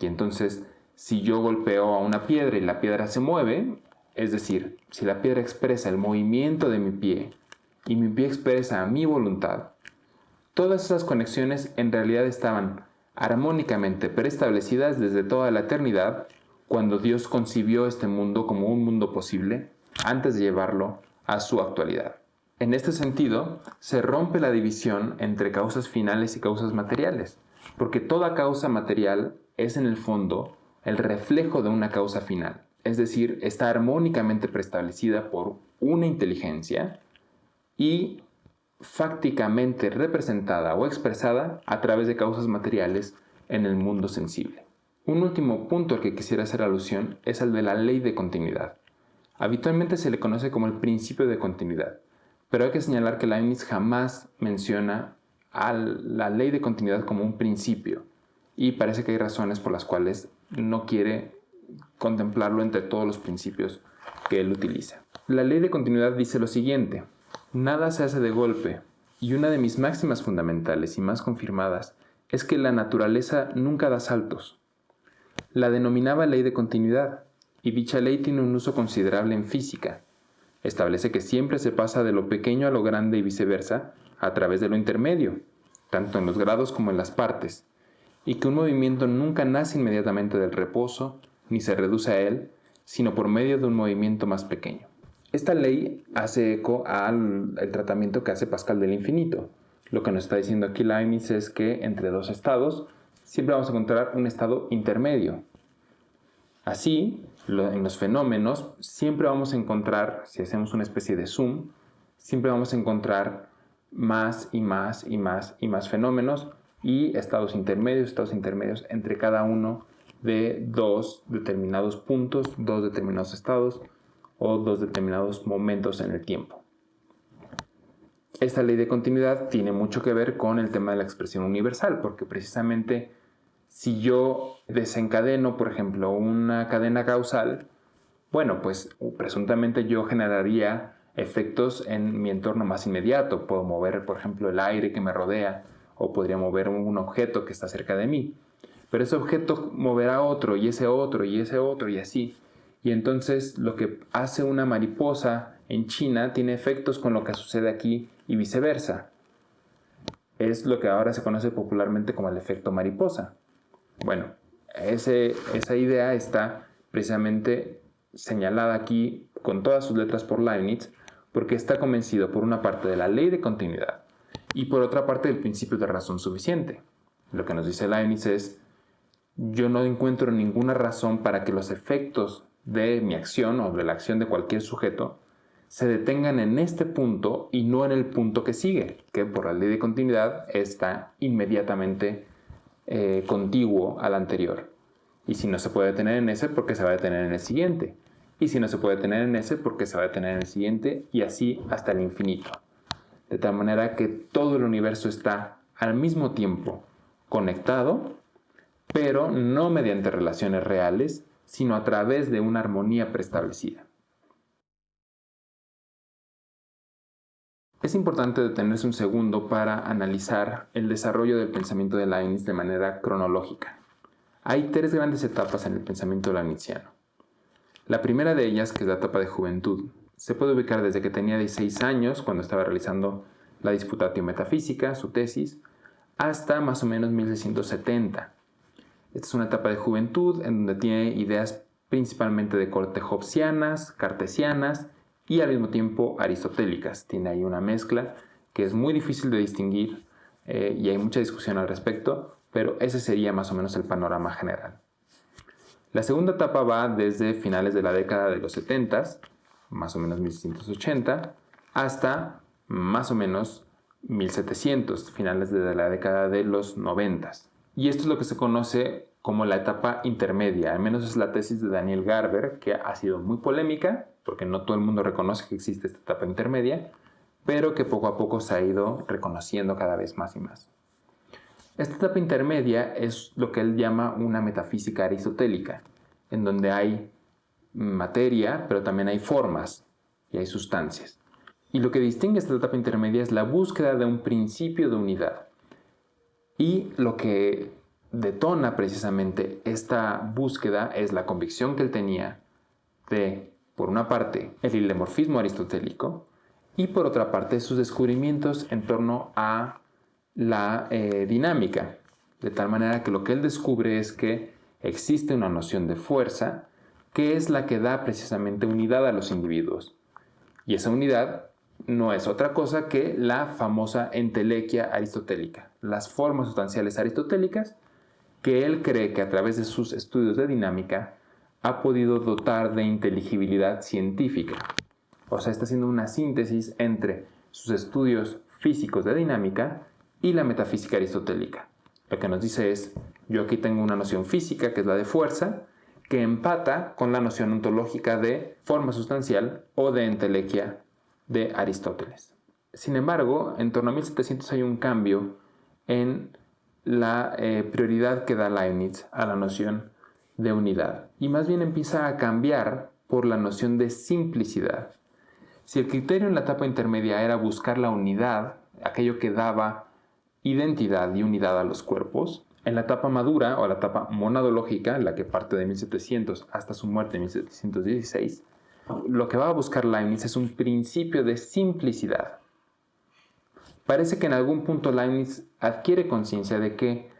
Y entonces, si yo golpeo a una piedra y la piedra se mueve, es decir, si la piedra expresa el movimiento de mi pie y mi pie expresa mi voluntad, todas esas conexiones en realidad estaban armónicamente preestablecidas desde toda la eternidad, cuando Dios concibió este mundo como un mundo posible antes de llevarlo a su actualidad. En este sentido, se rompe la división entre causas finales y causas materiales, porque toda causa material es en el fondo el reflejo de una causa final, es decir, está armónicamente preestablecida por una inteligencia y fácticamente representada o expresada a través de causas materiales en el mundo sensible. Un último punto al que quisiera hacer alusión es el de la ley de continuidad. Habitualmente se le conoce como el principio de continuidad, pero hay que señalar que Leibniz jamás menciona a la ley de continuidad como un principio, y parece que hay razones por las cuales no quiere contemplarlo entre todos los principios que él utiliza. La ley de continuidad dice lo siguiente: nada se hace de golpe, y una de mis máximas fundamentales y más confirmadas es que la naturaleza nunca da saltos. La denominaba ley de continuidad, y dicha ley tiene un uso considerable en física. Establece que siempre se pasa de lo pequeño a lo grande y viceversa a través de lo intermedio, tanto en los grados como en las partes, y que un movimiento nunca nace inmediatamente del reposo, ni se reduce a él, sino por medio de un movimiento más pequeño. Esta ley hace eco al tratamiento que hace Pascal del infinito. Lo que nos está diciendo aquí Leibniz es que entre dos estados siempre vamos a encontrar un estado intermedio. Así, en los fenómenos siempre vamos a encontrar, si hacemos una especie de zoom, siempre vamos a encontrar más y más y más y más fenómenos y estados intermedios entre cada uno de dos determinados puntos, dos determinados estados o dos determinados momentos en el tiempo. Esta ley de continuidad tiene mucho que ver con el tema de la expresión universal, porque precisamente si yo desencadeno, por ejemplo, una cadena causal, bueno, pues presuntamente yo generaría efectos en mi entorno más inmediato. Puedo mover, por ejemplo, el aire que me rodea o podría mover un objeto que está cerca de mí. Pero ese objeto moverá otro y ese otro y ese otro y así. Y entonces lo que hace una mariposa en China tiene efectos con lo que sucede aquí y viceversa. Es lo que ahora se conoce popularmente como el efecto mariposa. Bueno, esa idea está precisamente señalada aquí con todas sus letras por Leibniz, porque está convencido por una parte de la ley de continuidad y por otra parte del principio de razón suficiente. Lo que nos dice Leibniz es: yo no encuentro ninguna razón para que los efectos de mi acción o de la acción de cualquier sujeto se detengan en este punto y no en el punto que sigue, que por la ley de continuidad está inmediatamente contiguo al anterior. Y si no se puede detener en ese, porque se va a detener en el siguiente. Y si no se puede detener en ese, porque se va a detener en el siguiente, y así hasta el infinito. De tal manera que todo el universo está al mismo tiempo conectado, pero no mediante relaciones reales, sino a través de una armonía preestablecida. Es importante detenerse un segundo para analizar el desarrollo del pensamiento de Leibniz de manera cronológica. Hay tres grandes etapas en el pensamiento leibniziano. La primera de ellas, que es la etapa de juventud, se puede ubicar desde que tenía 16 años, cuando estaba realizando la Disputatio Metaphysica, su tesis, hasta más o menos 1670. Esta es una etapa de juventud en donde tiene ideas principalmente de corte hobbesianas, cartesianas y al mismo tiempo aristotélicas. Tiene ahí una mezcla que es muy difícil de distinguir y hay mucha discusión al respecto, pero ese sería más o menos el panorama general. La segunda etapa va desde finales de la década de los 70, más o menos 1680, hasta más o menos 1700, finales de la década de los 90. Y esto es lo que se conoce como la etapa intermedia, al menos es la tesis de Daniel Garber, que ha sido muy polémica, porque no todo el mundo reconoce que existe esta etapa intermedia, pero que poco a poco se ha ido reconociendo cada vez más y más. Esta etapa intermedia es lo que él llama una metafísica aristotélica, en donde hay materia, pero también hay formas y hay sustancias. Y lo que distingue esta etapa intermedia es la búsqueda de un principio de unidad. Y lo que detona precisamente esta búsqueda es la convicción que él tenía de, por una parte, el hilemorfismo aristotélico y por otra parte sus descubrimientos en torno a la dinámica, de tal manera que lo que él descubre es que existe una noción de fuerza que es la que da precisamente unidad a los individuos. Y esa unidad no es otra cosa que la famosa entelequia aristotélica, las formas sustanciales aristotélicas que él cree que a través de sus estudios de dinámica ha podido dotar de inteligibilidad científica. O sea, está haciendo una síntesis entre sus estudios físicos de dinámica y la metafísica aristotélica. Lo que nos dice es, yo aquí tengo una noción física, que es la de fuerza, que empata con la noción ontológica de forma sustancial o de entelequia de Aristóteles. Sin embargo, en torno a 1700 hay un cambio en la prioridad que da Leibniz a la noción de unidad, y más bien empieza a cambiar por la noción de simplicidad. Si el criterio en la etapa intermedia era buscar la unidad, aquello que daba identidad y unidad a los cuerpos, en la etapa madura o la etapa monadológica, la que parte de 1700 hasta su muerte en 1716, lo que va a buscar Leibniz es un principio de simplicidad. Parece que en algún punto Leibniz adquiere conciencia de que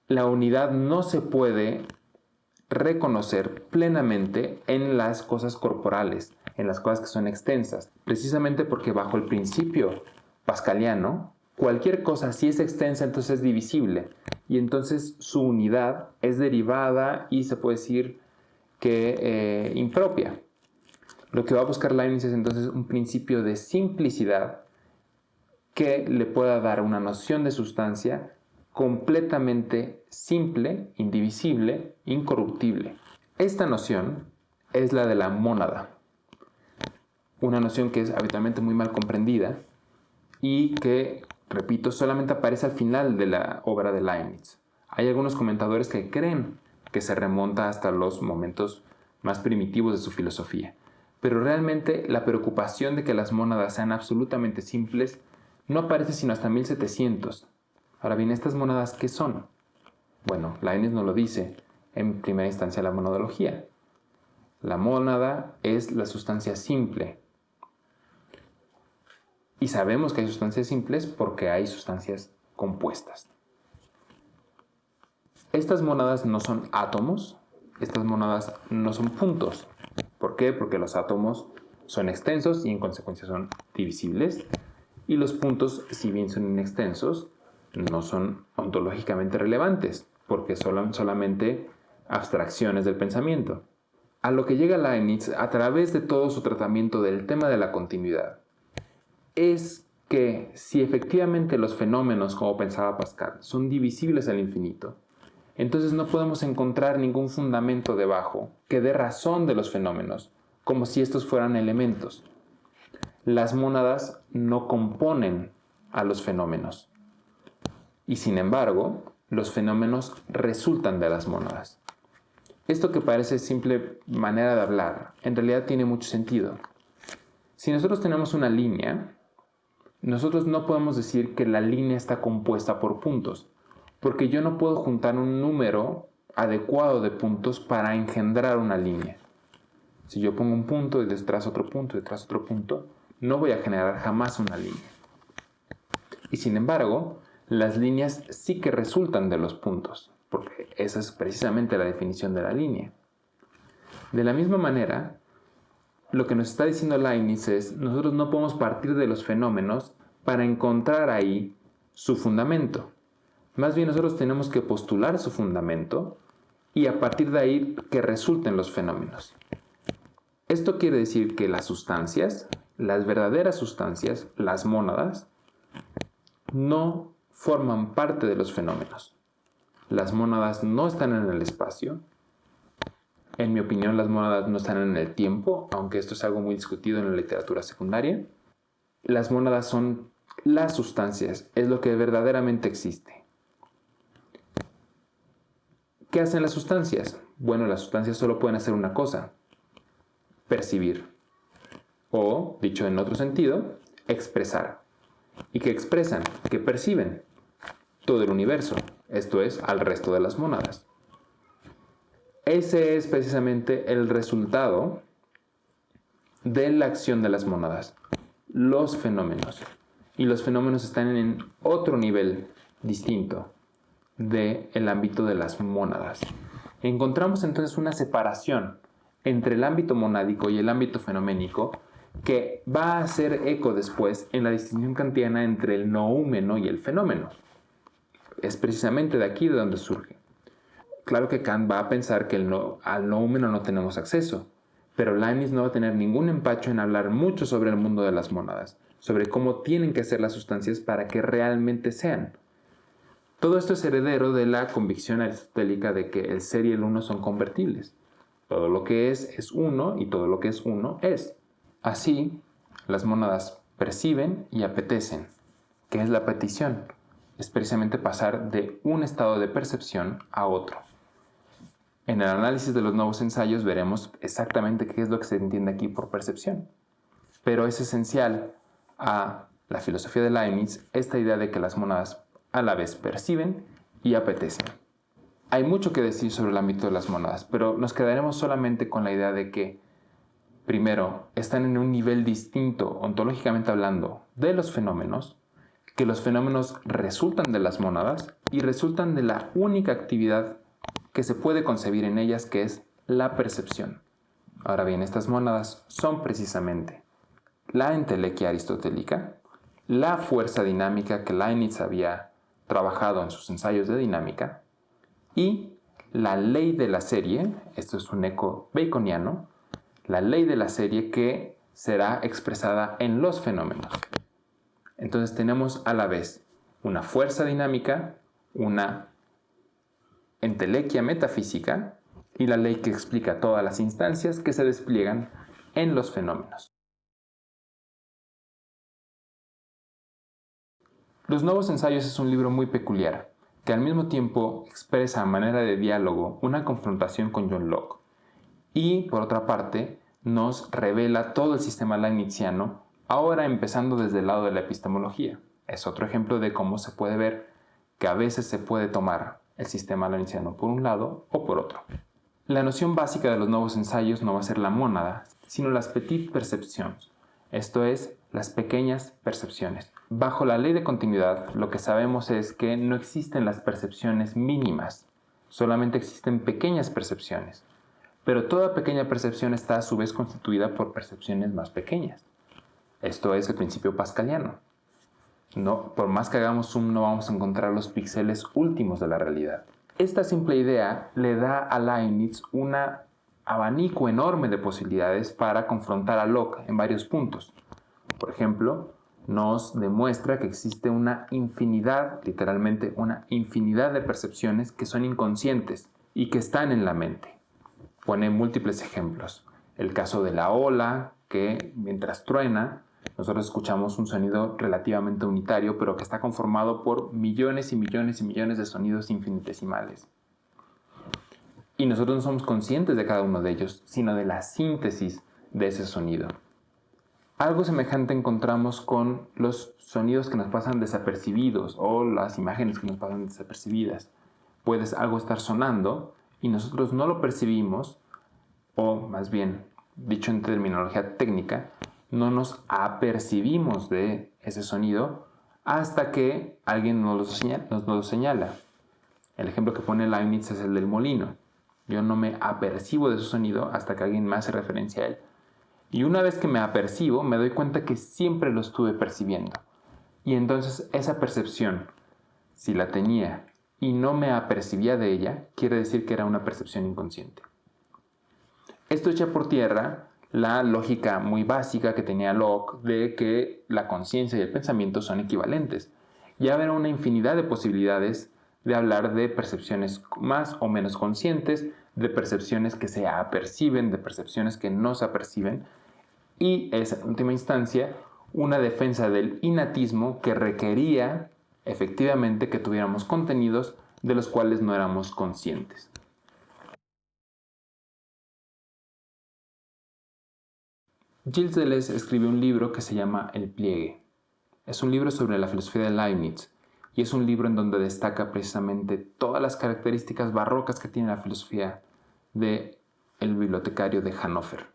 la unidad no se puede reconocer plenamente en las cosas corporales, en las cosas que son extensas, precisamente porque bajo el principio pascaliano, cualquier cosa si es extensa entonces es divisible y entonces su unidad es derivada y se puede decir que impropia. Lo que va a buscar Leibniz es entonces un principio de simplicidad que le pueda dar una noción de sustancia completamente simple, indivisible, incorruptible. Esta noción es la de la mónada, una noción que es habitualmente muy mal comprendida y que, repito, solamente aparece al final de la obra de Leibniz. Hay algunos comentadores que creen que se remonta hasta los momentos más primitivos de su filosofía, pero realmente la preocupación de que las mónadas sean absolutamente simples no aparece sino hasta 1700. Ahora bien, ¿estas mónadas qué son? Bueno, Leibniz nos lo dice en primera instancia la monadología. La mónada es la sustancia simple. Y sabemos que hay sustancias simples porque hay sustancias compuestas. Estas mónadas no son átomos, estas mónadas no son puntos. ¿Por qué? Porque los átomos son extensos y en consecuencia son divisibles. Y los puntos, si bien son inextensos, no son ontológicamente relevantes, porque son solamente abstracciones del pensamiento. A lo que llega Leibniz a través de todo su tratamiento del tema de la continuidad es que si efectivamente los fenómenos, como pensaba Pascal, son divisibles al infinito, entonces no podemos encontrar ningún fundamento debajo que dé razón de los fenómenos, como si estos fueran elementos. Las mónadas no componen a los fenómenos. Y sin embargo, los fenómenos resultan de las mónadas. Esto que parece simple manera de hablar, en realidad tiene mucho sentido. Si nosotros tenemos una línea, nosotros no podemos decir que la línea está compuesta por puntos, porque yo no puedo juntar un número adecuado de puntos para engendrar una línea. Si yo pongo un punto y detrás otro punto y detrás otro punto, no voy a generar jamás una línea. Y sin embargo, las líneas sí que resultan de los puntos, porque esa es precisamente la definición de la línea. De la misma manera, lo que nos está diciendo Leibniz es, nosotros no podemos partir de los fenómenos para encontrar ahí su fundamento. Más bien nosotros tenemos que postular su fundamento y a partir de ahí que resulten los fenómenos. Esto quiere decir que las sustancias, las verdaderas sustancias, las mónadas, no forman parte de los fenómenos. Las mónadas no están en el espacio. En mi opinión, las mónadas no están en el tiempo, aunque esto es algo muy discutido en la literatura secundaria. Las mónadas son las sustancias, es lo que verdaderamente existe. ¿Qué hacen las sustancias? Bueno, las sustancias solo pueden hacer una cosa: percibir. O, dicho en otro sentido, expresar. ¿Y qué expresan? ¿Qué perciben? Todo el universo, esto es, al resto de las mónadas. Ese es precisamente el resultado de la acción de las mónadas, los fenómenos. Y los fenómenos están en otro nivel distinto del ámbito de las mónadas. Encontramos entonces una separación entre el ámbito monádico y el ámbito fenoménico que va a hacer eco después en la distinción kantiana entre el noúmeno y el fenómeno. Es precisamente de aquí de donde surge. Claro que Kant va a pensar que al noúmeno no tenemos acceso, pero Leibniz no va a tener ningún empacho en hablar mucho sobre el mundo de las mónadas, sobre cómo tienen que ser las sustancias para que realmente sean. Todo esto es heredero de la convicción aristotélica de que el ser y el uno son convertibles. Todo lo que es uno y todo lo que es uno es. Así, las mónadas perciben y apetecen. ¿Qué es la petición? Es precisamente pasar de un estado de percepción a otro. En el análisis de los nuevos ensayos veremos exactamente qué es lo que se entiende aquí por percepción. Pero es esencial a la filosofía de Leibniz esta idea de que las mónadas a la vez perciben y apetecen. Hay mucho que decir sobre el ámbito de las mónadas, pero nos quedaremos solamente con la idea de que, primero, están en un nivel distinto, ontológicamente hablando, de los fenómenos, que los fenómenos resultan de las mónadas y resultan de la única actividad que se puede concebir en ellas, que es la percepción. Ahora bien, estas mónadas son precisamente la entelequia aristotélica, la fuerza dinámica que Leibniz había trabajado en sus ensayos de dinámica y la ley de la serie, esto es un eco baconiano, la ley de la serie que será expresada en los fenómenos. Entonces tenemos a la vez una fuerza dinámica, una entelequia metafísica y la ley que explica todas las instancias que se despliegan en los fenómenos. Los Nuevos Ensayos es un libro muy peculiar, que al mismo tiempo expresa a manera de diálogo una confrontación con John Locke y, por otra parte, nos revela todo el sistema leibniziano, ahora empezando desde el lado de la epistemología. Es otro ejemplo de cómo se puede ver que a veces se puede tomar el sistema leibniziano por un lado o por otro. La noción básica de los Nuevos Ensayos no va a ser la mónada, sino las petites perceptions, esto es, las pequeñas percepciones. Bajo la ley de continuidad, lo que sabemos es que no existen las percepciones mínimas, solamente existen pequeñas percepciones. Pero toda pequeña percepción está a su vez constituida por percepciones más pequeñas. Esto es el principio pascaliano. No, por más que hagamos zoom, no vamos a encontrar los píxeles últimos de la realidad. Esta simple idea le da a Leibniz un abanico enorme de posibilidades para confrontar a Locke en varios puntos. Por ejemplo, nos demuestra que existe una infinidad, literalmente una infinidad de percepciones que son inconscientes y que están en la mente. Pone múltiples ejemplos. El caso de la ola, que mientras truena, nosotros escuchamos un sonido relativamente unitario, pero que está conformado por millones y millones y millones de sonidos infinitesimales. Y nosotros no somos conscientes de cada uno de ellos, sino de la síntesis de ese sonido. Algo semejante encontramos con los sonidos que nos pasan desapercibidos o las imágenes que nos pasan desapercibidas. Puede algo estar sonando y nosotros no lo percibimos, o más bien, dicho en terminología técnica, no nos apercibimos de ese sonido hasta que alguien nos lo señala. El ejemplo que pone Leibniz es el del molino. Yo no me apercibo de su sonido hasta que alguien me hace referencia a él. Y una vez que me apercibo, me doy cuenta que siempre lo estuve percibiendo. Y entonces esa percepción, si la tenía y no me apercibía de ella, quiere decir que era una percepción inconsciente. Esto echa por tierra la lógica muy básica que tenía Locke de que la conciencia y el pensamiento son equivalentes. Ya habrá una infinidad de posibilidades de hablar de percepciones más o menos conscientes, de percepciones que se aperciben, de percepciones que no se aperciben, y es, en última instancia, una defensa del innatismo que requería efectivamente que tuviéramos contenidos de los cuales no éramos conscientes. Gilles Deleuze escribió un libro que se llama El pliegue. Es un libro sobre la filosofía de Leibniz y es un libro en donde destaca precisamente todas las características barrocas que tiene la filosofía del bibliotecario de Hannover.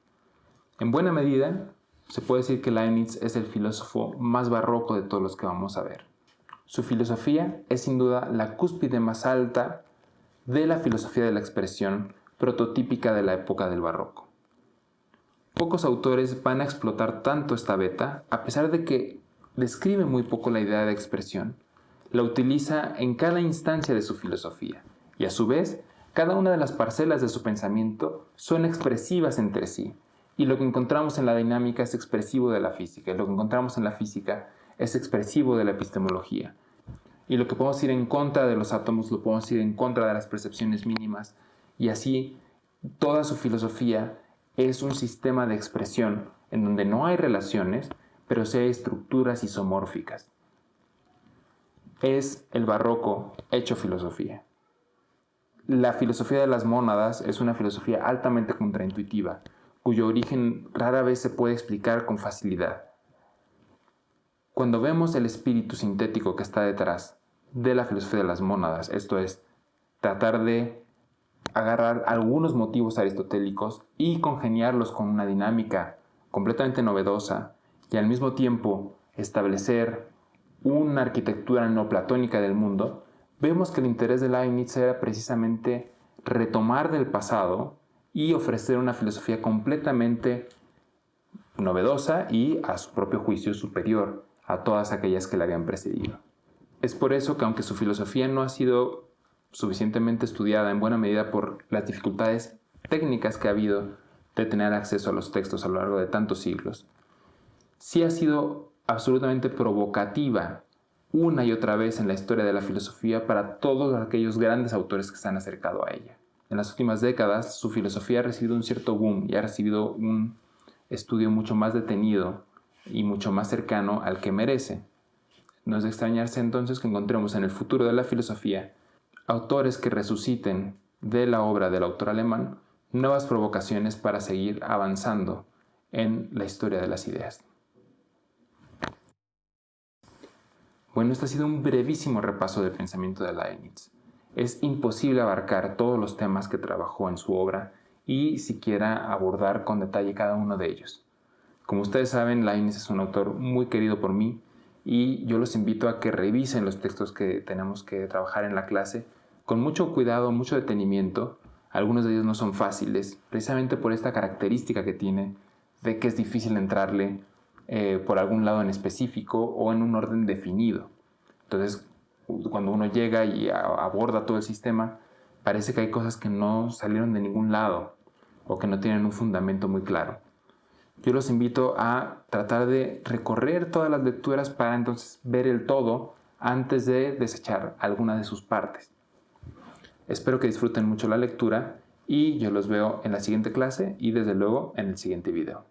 En buena medida, se puede decir que Leibniz es el filósofo más barroco de todos los que vamos a ver. Su filosofía es sin duda la cúspide más alta de la filosofía de la expresión prototípica de la época del barroco. Pocos autores van a explotar tanto esta beta, a pesar de que describe muy poco la idea de expresión, la utiliza en cada instancia de su filosofía, y a su vez, cada una de las parcelas de su pensamiento son expresivas entre sí, y lo que encontramos en la dinámica es expresivo de la física, y lo que encontramos en la física es expresivo de la epistemología. Y lo que podemos ir en contra de los átomos lo podemos ir en contra de las percepciones mínimas, y así toda su filosofía es un sistema de expresión en donde no hay relaciones, pero sí hay estructuras isomórficas. Es el barroco hecho filosofía. La filosofía de las mónadas es una filosofía altamente contraintuitiva, cuyo origen rara vez se puede explicar con facilidad. Cuando vemos el espíritu sintético que está detrás de la filosofía de las mónadas, esto es, tratar de agarrar algunos motivos aristotélicos y congeniarlos con una dinámica completamente novedosa y al mismo tiempo establecer una arquitectura neoplatónica del mundo, vemos que el interés de Leibniz era precisamente retomar del pasado y ofrecer una filosofía completamente novedosa y, a su propio juicio, superior a todas aquellas que le habían precedido. Es por eso que aunque su filosofía no ha sido suficientemente estudiada en buena medida por las dificultades técnicas que ha habido de tener acceso a los textos a lo largo de tantos siglos, sí ha sido absolutamente provocativa una y otra vez en la historia de la filosofía para todos aquellos grandes autores que se han acercado a ella. En las últimas décadas, su filosofía ha recibido un cierto boom y ha recibido un estudio mucho más detenido y mucho más cercano al que merece. No es de extrañarse entonces que encontremos en el futuro de la filosofía autores que resuciten de la obra del autor alemán nuevas provocaciones para seguir avanzando en la historia de las ideas. Bueno, este ha sido un brevísimo repaso del pensamiento de Leibniz. Es imposible abarcar todos los temas que trabajó en su obra y siquiera abordar con detalle cada uno de ellos. Como ustedes saben, Leibniz es un autor muy querido por mí y yo los invito a que revisen los textos que tenemos que trabajar en la clase con mucho cuidado, mucho detenimiento. Algunos de ellos no son fáciles, precisamente por esta característica que tiene de que es difícil entrarle por algún lado en específico o en un orden definido. Entonces, cuando uno llega y aborda todo el sistema, parece que hay cosas que no salieron de ningún lado o que no tienen un fundamento muy claro. Yo los invito a tratar de recorrer todas las lecturas para entonces ver el todo antes de desechar alguna de sus partes. Espero que disfruten mucho la lectura y yo los veo en la siguiente clase y desde luego en el siguiente video.